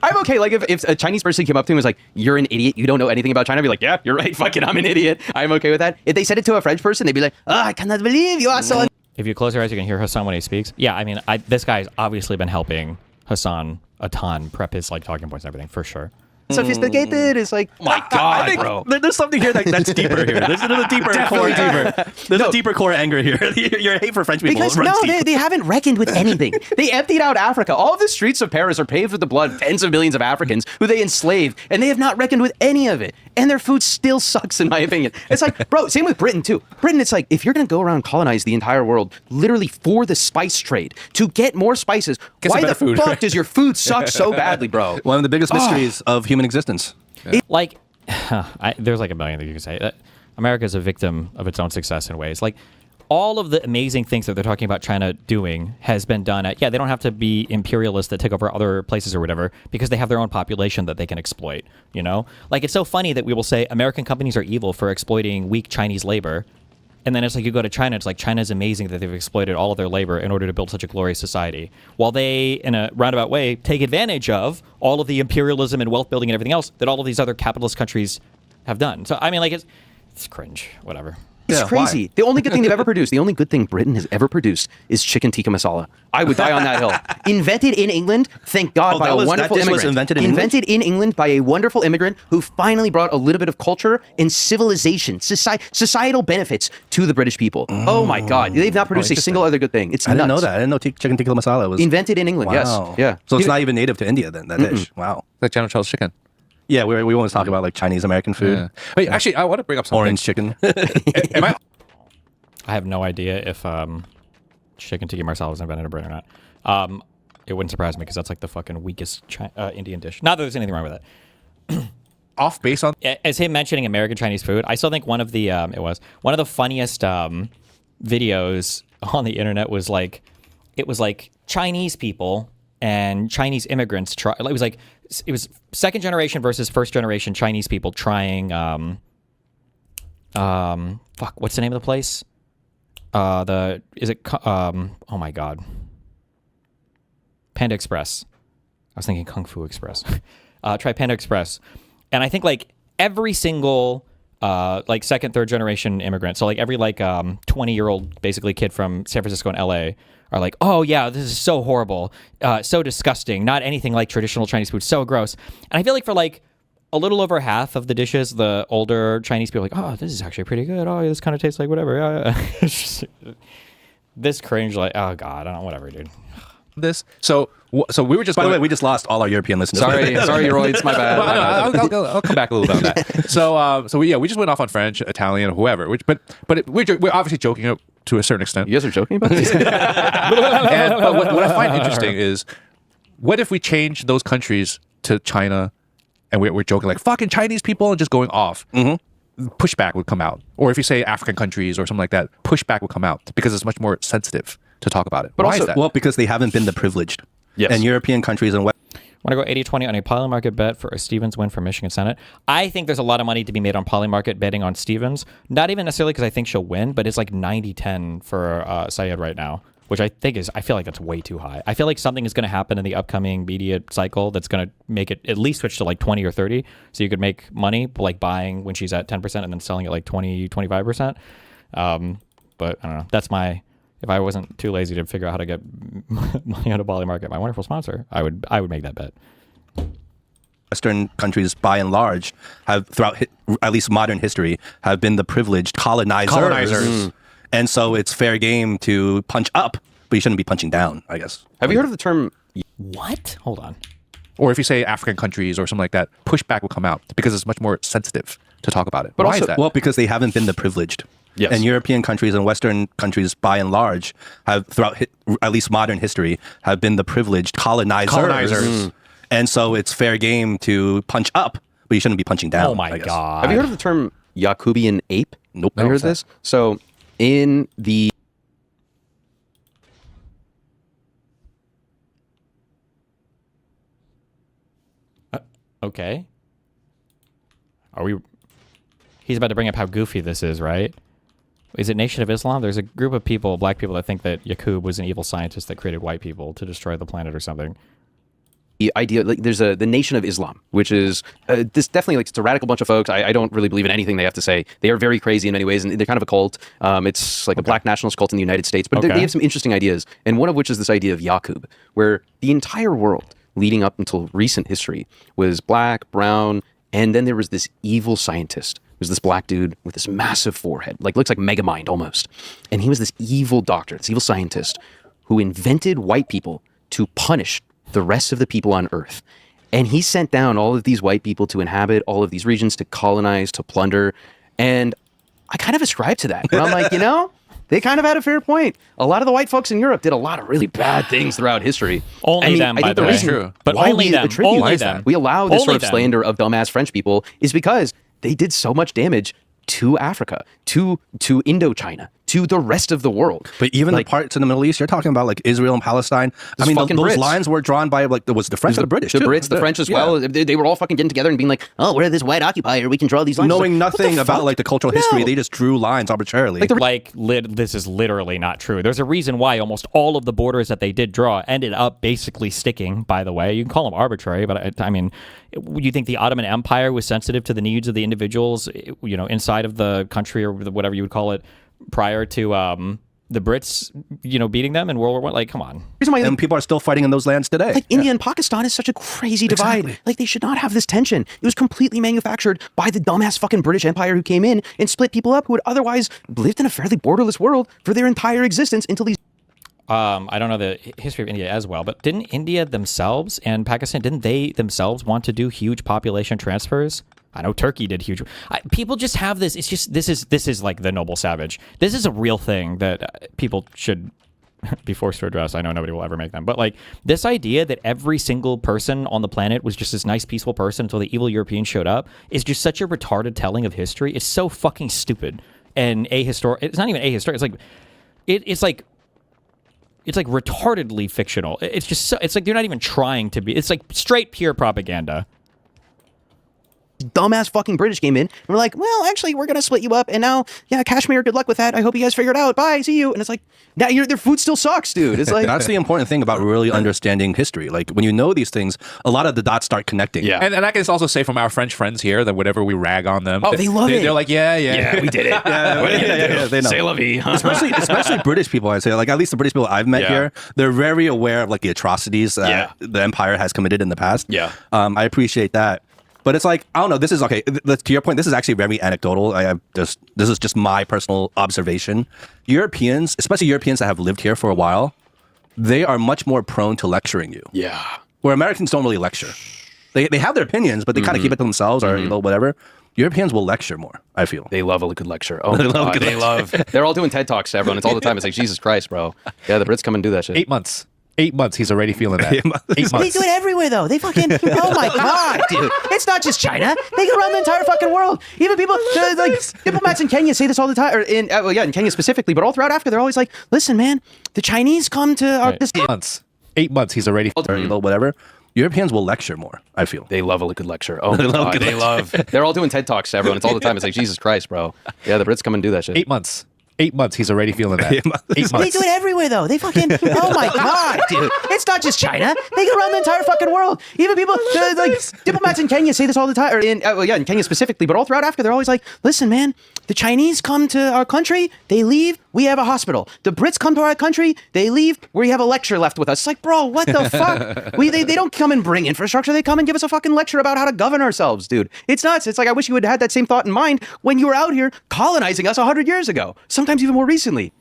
I'm okay. Like, if a Chinese person came up to me and was like, you're an idiot, you don't know anything about China, I'd be like, yeah, you're right, fucking, I'm an idiot. I'm okay with that. If they said it to a French person, they'd be like, oh, I cannot believe you are so... If you close your eyes, you can hear Hassan when he speaks. Yeah, I mean, this guy's obviously been helping Hassan a ton prep his like talking points and everything, for sure. Sophisticated is like, oh my God, I think bro. There's something here that's deeper here. There's a deeper core. There's a deeper core anger here. Your hate for French people Because runs no, deep. they haven't reckoned with anything. They emptied out Africa. All of the streets of Paris are paved with the blood of tens of millions of Africans who they enslaved, and they have not reckoned with any of it. And their food still sucks, in my opinion. It's like, bro, same with Britain, too. Britain, it's like, if you're going to go around and colonize the entire world, literally for the spice trade, to get more spices, why the fuck does your food suck so badly, bro? One of the biggest mysteries of human existence. Like, there's like a million things you can say. America is a victim of its own success in ways. Like, all of the amazing things that they're talking about China doing has been done at, yeah, they don't have to be imperialists that take over other places or whatever, because they have their own population that they can exploit, you know? Like, it's so funny that we will say American companies are evil for exploiting weak Chinese labor. And then it's like you go to China, it's like China's amazing that they've exploited all of their labor in order to build such a glorious society. While they, in a roundabout way, take advantage of all of the imperialism and wealth building and everything else that all of these other capitalist countries have done. So, I mean, like, it's cringe, whatever. It's crazy. The only good thing they've ever produced, the only good thing Britain has ever produced is chicken tikka masala. I would die on that hill. Invented in England, thank God, by a wonderful immigrant. Invented in England by a wonderful immigrant who finally brought a little bit of culture and civilization, societal benefits to the British people. Oh my God. They've not produced a single other good thing. It's nuts. I didn't know that. I didn't know chicken tikka masala was... Invented in England, Wow. yes. Yeah. So it's not even native to India then, that dish. Wow. Like General Charles chicken. Yeah, we always talk about like Chinese American food. Yeah. Wait, actually, I want to bring up something. Orange chicken. Am I... I have no idea if chicken tikka masala was invented in Britain or not. It wouldn't surprise me because that's like the fucking weakest Indian dish. Not that there's anything wrong with it. Off base on... As him mentioning American Chinese food, I still think one of the one of the funniest videos on the internet was like, it was like Chinese people and Chinese immigrants try. It was second generation versus first generation Chinese people trying. Fuck, what's the name of the place? Oh my God, Panda Express. I was thinking Kung Fu Express. Try Panda Express, and I think like every single like second, third generation immigrant, so like every like 20-year-old basically kid from San Francisco and LA are like, oh yeah, this is so horrible, so disgusting, not anything like traditional Chinese food, so gross. And I feel like for like a little over half of the dishes, the older Chinese people are like, oh, this is actually pretty good. Oh, this kind of tastes like whatever. It's just, this cringe, like, oh God, I don't know, whatever, dude. This. So we were just... By the way, we just lost all our European listeners. Sorry, Roids, my bad. Well, I'll come back a little bit on that. So we just went off on French, Italian, whoever. But we're obviously joking to a certain extent. You guys are joking about this? But what I find interesting is, what if we change those countries to China, and we're joking like fucking Chinese people and just going off? Mm-hmm. pushback would come out. Or if you say African countries or something like that, pushback would come out because it's much more sensitive to talk about it. But why also, is that? Well, because they haven't been the privileged. Yes. And European countries and Want to go 80-20 on a polymarket bet for a Stevens win for Michigan Senate? I think there's a lot of money to be made on polymarket betting on Stevens. Not even necessarily because I think she'll win, but it's like 90-10 for Syed right now, which I feel like that's way too high. I feel like something is going to happen in the upcoming media cycle that's going to make it at least switch to like 20 or 30. So you could make money like buying when she's at 10% and then selling at like 20, 25%. But I don't know. That's my... If I wasn't too lazy to figure out how to get money on a polymarket, my wonderful sponsor, I would make that bet. Western countries, by and large, have throughout at least modern history, have been the privileged colonizers. And so it's fair game to punch up, but you shouldn't be punching down, I guess. Have you heard of the term? What? Hold on. Or if you say African countries or something like that, pushback will come out because it's much more sensitive to talk about it. But why also- is that? Well, because they haven't been the privileged. Yes. And European countries and Western countries, by and large, have throughout at least modern history, have been the privileged colonizers. And so it's fair game to punch up, but you shouldn't be punching down. Oh my I guess. God. Have you heard of the term Yakubian ape? Nope. Have you heard this? So in the Okay. Are we... He's about to bring up how goofy this is, right? Is it Nation of Islam? There's a group of people, black people, that think that Yaqub was an evil scientist that created white people to destroy the planet or something. the idea, like there's the Nation of Islam, which is this definitely, like, it's a radical bunch of folks. I don't really believe in anything they have to say. They are very crazy in many ways, and they're kind of a cult. It's like a black nationalist cult in the United States, but they have some interesting ideas, and one of which is this idea of Yaqub, where the entire world leading up until recent history was black, brown, and then there was this evil scientist. It was this black dude with this massive forehead, like looks like Megamind almost. And he was this evil doctor, this evil scientist who invented white people to punish the rest of the people on Earth. And he sent down all of these white people to inhabit all of these regions, to colonize, to plunder. And I kind of ascribe to that. Where I'm like, you know, they kind of had a fair point. A lot of the white folks in Europe did a lot of really bad things throughout history. Only them, by the way. True. But why only we them. attribute Only this, them. we allow this Only sort of them. slander of dumbass French people is because they did so much damage to Africa, to Indochina, to the rest of the world. But even like, the parts in the Middle East, you're talking about like Israel and Palestine. I mean, fucking those Brits. lines were drawn by like was the French or the British, the too. Brits, the French as well. They were all fucking getting together and being like, "Oh, we're this white occupier. We can draw these lines." Knowing Like, what the nothing about fuck? like the cultural history, No. they just drew lines arbitrarily. This is literally not true. There's a reason why almost all of the borders that they did draw ended up basically sticking, by the way. You can call them arbitrary, but I mean, would you think the Ottoman Empire was sensitive to the needs of the individuals, you know, inside of the country or whatever you would call it prior to the Brits, you know, beating them in World War I? Like, come on. Reason why, and people are still fighting in those lands today. like India and Pakistan is such a crazy divide. Exactly. Like they should not have this tension. It was completely manufactured by the dumbass fucking British Empire who came in and split people up who had otherwise lived in a fairly borderless world for their entire existence until these. I don't know the history of India as well, but didn't India themselves and Pakistan, didn't they themselves want to do huge population transfers? I know Turkey did huge. People just have this. It's just this is like the noble savage. This is a real thing that people should be forced to address. I know nobody will ever make them, but like this idea that every single person on the planet was just this nice, peaceful person until the evil Europeans showed up is just such a retarded telling of history. It's so fucking stupid and ahistoric. It's not even ahistoric. It's like it's like retardedly fictional. It's just so, it's like they're not even trying to be. It's like straight pure propaganda. Dumbass fucking British came in and we're like, well, actually, we're gonna split you up, and now, yeah, Kashmir, good luck with that. I hope you guys figure it out. Bye, see you. And it's like, now their food still sucks, dude. It's like That's the important thing about really understanding history. Like when you know these things, a lot of the dots start connecting. Yeah. And I can also say from our French friends here that whenever we rag on them, Oh, they love it. They're like, yeah, we did it. yeah, they know. C'est la vie. especially British people, I'd say. Like at least the British people I've met Yeah. here, they're very aware of like the atrocities that the empire has committed in the past. Yeah. I appreciate that. But it's like, I don't know, this is okay. To your point, this is actually very anecdotal. This is just my personal observation. Europeans, especially Europeans that have lived here for a while, they are much more prone to lecturing you. Yeah. Where Americans don't really lecture. They have their opinions, but they kind of keep it to themselves or you know, whatever. Europeans will lecture more, I feel. They love a good lecture. Oh, they love. They're all doing TED Talks to everyone. It's all the time. It's like, Jesus Christ, bro. Yeah, the Brits come and do that shit. 8 months. 8 months, he's already feeling that. 8 months. They do it everywhere, though. They fucking, oh my God, dude. It's not just China. They go around the entire fucking world. Even people, like, diplomats in Kenya say this all the time, or in Kenya specifically, but all throughout Africa, they're always like, listen, man, the Chinese come to our... 8 months, he's already... Whatever. Europeans will lecture more, I feel. They love a good lecture. Oh, my God, they love... They're all doing TED Talks to everyone. It's all the time. It's like, Jesus Christ, bro. Yeah, the Brits come and do that shit. 8 months. 8 months, he's already feeling that. 8 months. They do it everywhere, though. They fucking, oh my God, dude. It's not just China. They go around the entire fucking world. Even people, like, diplomats in Kenya say this all the time, or in Kenya specifically, but all throughout Africa, they're always like, listen, man, the Chinese come to our country, they leave, we have a hospital. The Brits come to our country, they leave, we have a lecture left with us. It's like, bro, what the fuck? They don't come and bring infrastructure. They come and give us a fucking lecture about how to govern ourselves, dude. It's nuts. It's like, I wish you had had that same thought in mind when you were out here colonizing us 100 years ago. Sometimes even more recently.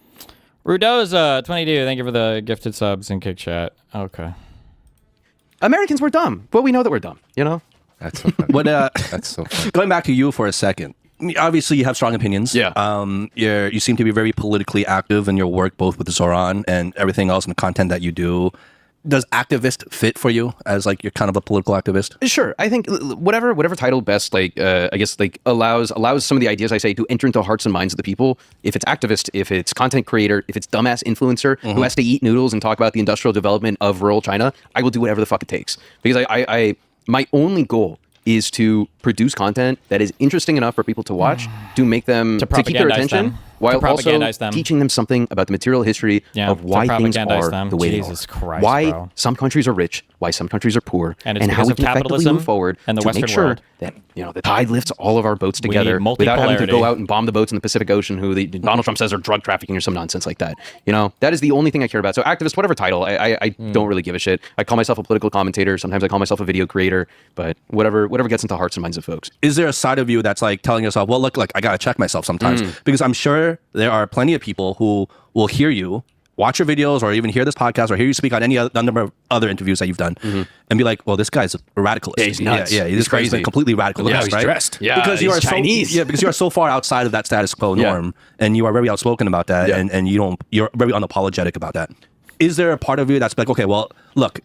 Rudo's 22. Thank you for the gifted subs and kick chat. Okay. Americans were dumb, but we know that we're dumb, you know? That's so funny. That's so funny. Going back to you for a second. Obviously, you have strong opinions. Yeah. You seem to be very politically active in your work, both with Zoran and everything else and the content that you do. Does activist fit for you as like you're kind of a political activist? Sure. I think whatever title best, like I guess, like allows some of the ideas I say to enter into the hearts and minds of the people. If it's activist, if it's content creator, if it's dumbass influencer who has to eat noodles and talk about the industrial development of rural China, I will do whatever the fuck it takes. Because I my only goal is to produce content that is interesting enough for people to watch, to make them to keep their attention, while also teaching them something about the material history of why things are the way they are. Christ, why bro. some countries are rich, why some countries are poor, and how we can effectively move forward and the to Western make sure world. that the tide lifts all of our boats together without having to go out and bomb the boats in the Pacific Ocean who Donald Trump says are drug trafficking or some nonsense like that. That is the only thing I care about. So activist, whatever title, I don't really give a shit. I call myself a political commentator. Sometimes I call myself a video creator, but whatever gets into hearts and minds of folks. Is there a side of you that's like telling yourself, well, look, like I gotta check myself sometimes? Because I'm sure there are plenty of people who will hear you, watch your videos, or even hear this podcast, or hear you speak on any other number of other interviews that you've done, and be like, well, this guy's a radicalist. Yeah, he's nuts. Yeah, this guy's like completely radicalist. Yeah, he's right? dressed. Yeah, because you are Chinese. because you are so far outside of that status quo norm, and you are very outspoken about that, and you're very unapologetic about that. Is there a part of you that's like, okay, well, look,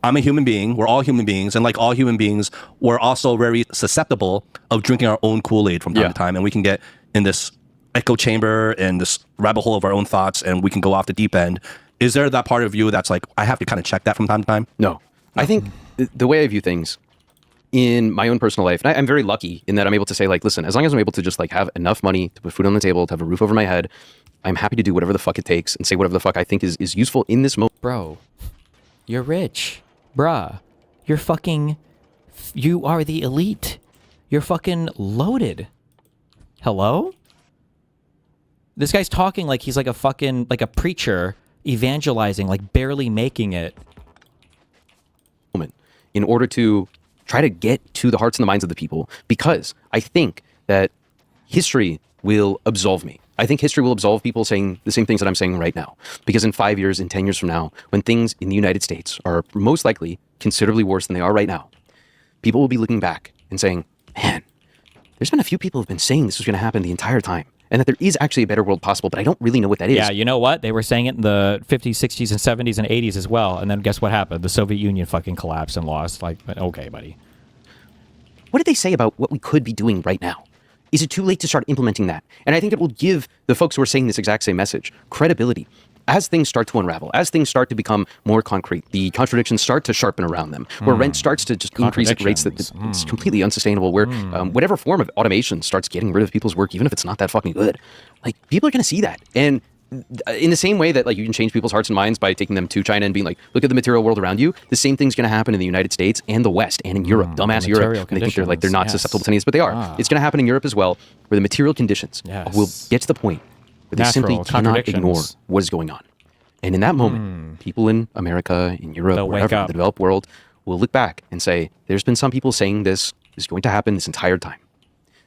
I'm a human being. We're all human beings. And like all human beings, we're also very susceptible of drinking our own Kool-Aid from time to time. And we can get in this echo chamber and this rabbit hole of our own thoughts, and we can go off the deep end. Is there that part of you that's like, I have to kind of check that from time to time? No. I think the way I view things in my own personal life, and I'm very lucky in that I'm able to say, like, listen, as long as I'm able to just like have enough money to put food on the table, to have a roof over my head, I'm happy to do whatever the fuck it takes and say whatever the fuck I think is useful in this moment. Bro, you're rich. Bruh, you are the elite. You're fucking loaded. Hello? This guy's talking like he's like a preacher evangelizing, like barely making it. In order to try to get to the hearts and the minds of the people, because I think that history will absolve me. I think history will absolve people saying the same things that I'm saying right now. Because in 5 years, in 10 years from now, when things in the United States are most likely considerably worse than they are right now, people will be looking back and saying, man, there's been a few people who've been saying this was going to happen the entire time, and that there is actually a better world possible, but I don't really know what that is. Yeah, you know what? They were saying it in the 50s, 60s, and 70s and 80s as well. And then guess what happened? The Soviet Union fucking collapsed and lost. Like, okay, buddy. What did they say about what we could be doing right now? Is it too late to start implementing that? And I think it will give the folks who are saying this exact same message credibility. As things start to unravel, as things start to become more concrete, the contradictions start to sharpen around them, where rent starts to just increase at rates that it's completely unsustainable, where whatever form of automation starts getting rid of people's work, even if it's not that fucking good, like, people are going to see that. And in the same way that like you can change people's hearts and minds by taking them to China and being like, look at the material world around you, the same thing's going to happen in the United States and the West and in Europe. Dumbass Europe. And they think they're not susceptible to any of this, but they are. It's going to happen in Europe as well, where the material conditions will get to the point where they simply cannot ignore what is going on. And in that moment, people in America, in Europe, wherever, in the developed world, will look back and say, there's been some people saying this is going to happen this entire time.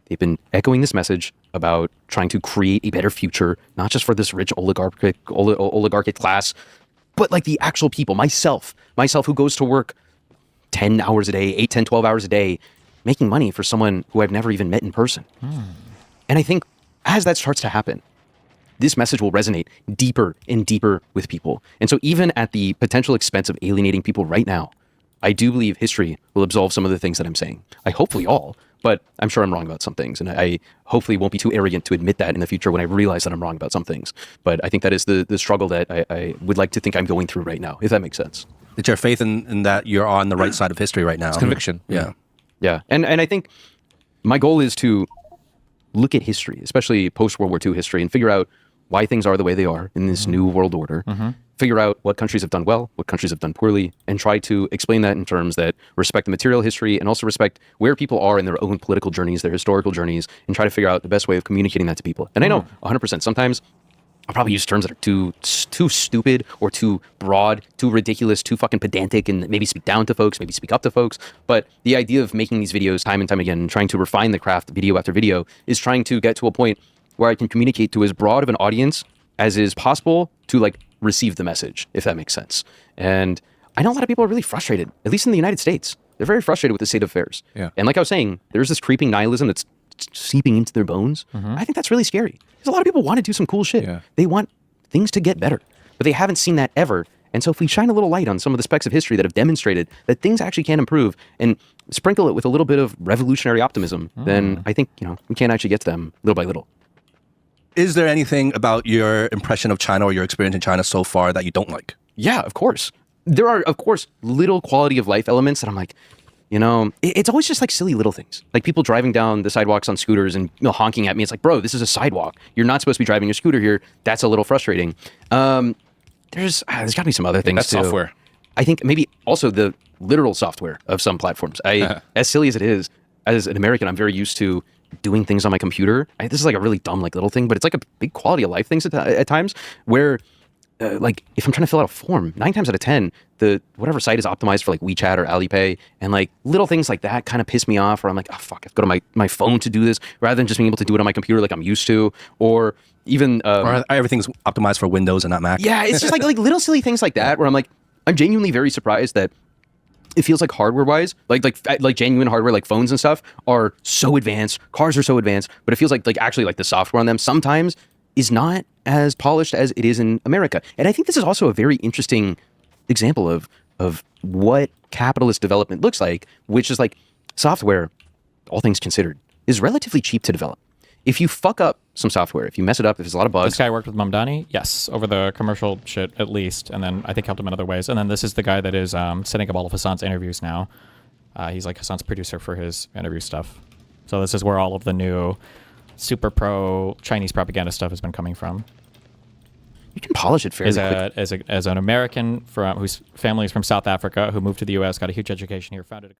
They've been echoing this message about trying to create a better future, not just for this rich oligarchic class, but like the actual people, myself who goes to work 10 hours a day, 8, 10, 12 hours a day, making money for someone who I've never even met in person. And I think as that starts to happen, this message will resonate deeper and deeper with people. And so even at the potential expense of alienating people right now, I do believe history will absolve some of the things that I'm saying. I hopefully all, but I'm sure I'm wrong about some things. And I hopefully won't be too arrogant to admit that in the future when I realize that I'm wrong about some things. But I think that is the struggle that I would like to think I'm going through right now, if that makes sense. It's your faith in that you're on the right side of history right now. It's conviction. Yeah. Yeah. And I think my goal is to look at history, especially post-World War II history, and figure out why things are the way they are in this new world order. Figure out what countries have done well, what countries have done poorly, and try to explain that in terms that respect the material history and also respect where people are in their own political journeys, their historical journeys, and try to figure out the best way of communicating that to people. And I know 100%, sometimes I'll probably use terms that are too stupid or too broad, too ridiculous, too fucking pedantic, and maybe speak down to folks, maybe speak up to folks. But the idea of making these videos time and time again, and trying to refine the craft video after video, is trying to get to a point where I can communicate to as broad of an audience as is possible to like receive the message, if that makes sense. And I know a lot of people are really frustrated, at least in the United States. They're very frustrated with the state of affairs. Yeah. And like I was saying, there's this creeping nihilism that's seeping into their bones. I think that's really scary. Because a lot of people want to do some cool shit. Yeah. They want things to get better, but they haven't seen that ever. And so if we shine a little light on some of the specks of history that have demonstrated that things actually can improve and sprinkle it with a little bit of revolutionary optimism, then I think, we can actually get to them little by little. Is there anything about your impression of China or your experience in China so far that you don't like? Yeah, of course. There are, of course, little quality of life elements that I'm like, it's always just like silly little things. Like people driving down the sidewalks on scooters and honking at me. It's like, bro, this is a sidewalk. You're not supposed to be driving your scooter here. That's a little frustrating. There's got to be some other things That's too. software. I think maybe also the literal software of some platforms. As silly as it is, as an American, I'm very used to doing things on my computer. This is like a really dumb like little thing, but it's like a big quality of life things at times where like if I'm trying to fill out a form, 9 times out of 10, the whatever site is optimized for like WeChat or Alipay, and like little things like that kind of piss me off, or I'm like, oh fuck, I have to go to my phone to do this rather than just being able to do it on my computer like I'm used to, or even Or everything's optimized for Windows and not Mac? yeah, it's just like little silly things like that where I'm like, I'm genuinely very surprised that it feels like hardware-wise, like genuine hardware, like phones and stuff, are so advanced. Cars are so advanced, but it feels like actually like the software on them sometimes is not as polished as it is in America. And I think this is also a very interesting example of what capitalist development looks like, which is like software, all things considered, is relatively cheap to develop. If you fuck up some software, if you mess it up, if there's a lot of bugs. This guy worked with Mamdani? Yes, over the commercial shit at least, and then I think helped him in other ways. And then this is the guy that is setting up all of Hassan's interviews now. He's like Hassan's producer for his interview stuff. So this is where all of the new super pro Chinese propaganda stuff has been coming from. You can polish it fairly quick. As an American whose family is from South Africa, who moved to the U.S., got a huge education here, founded a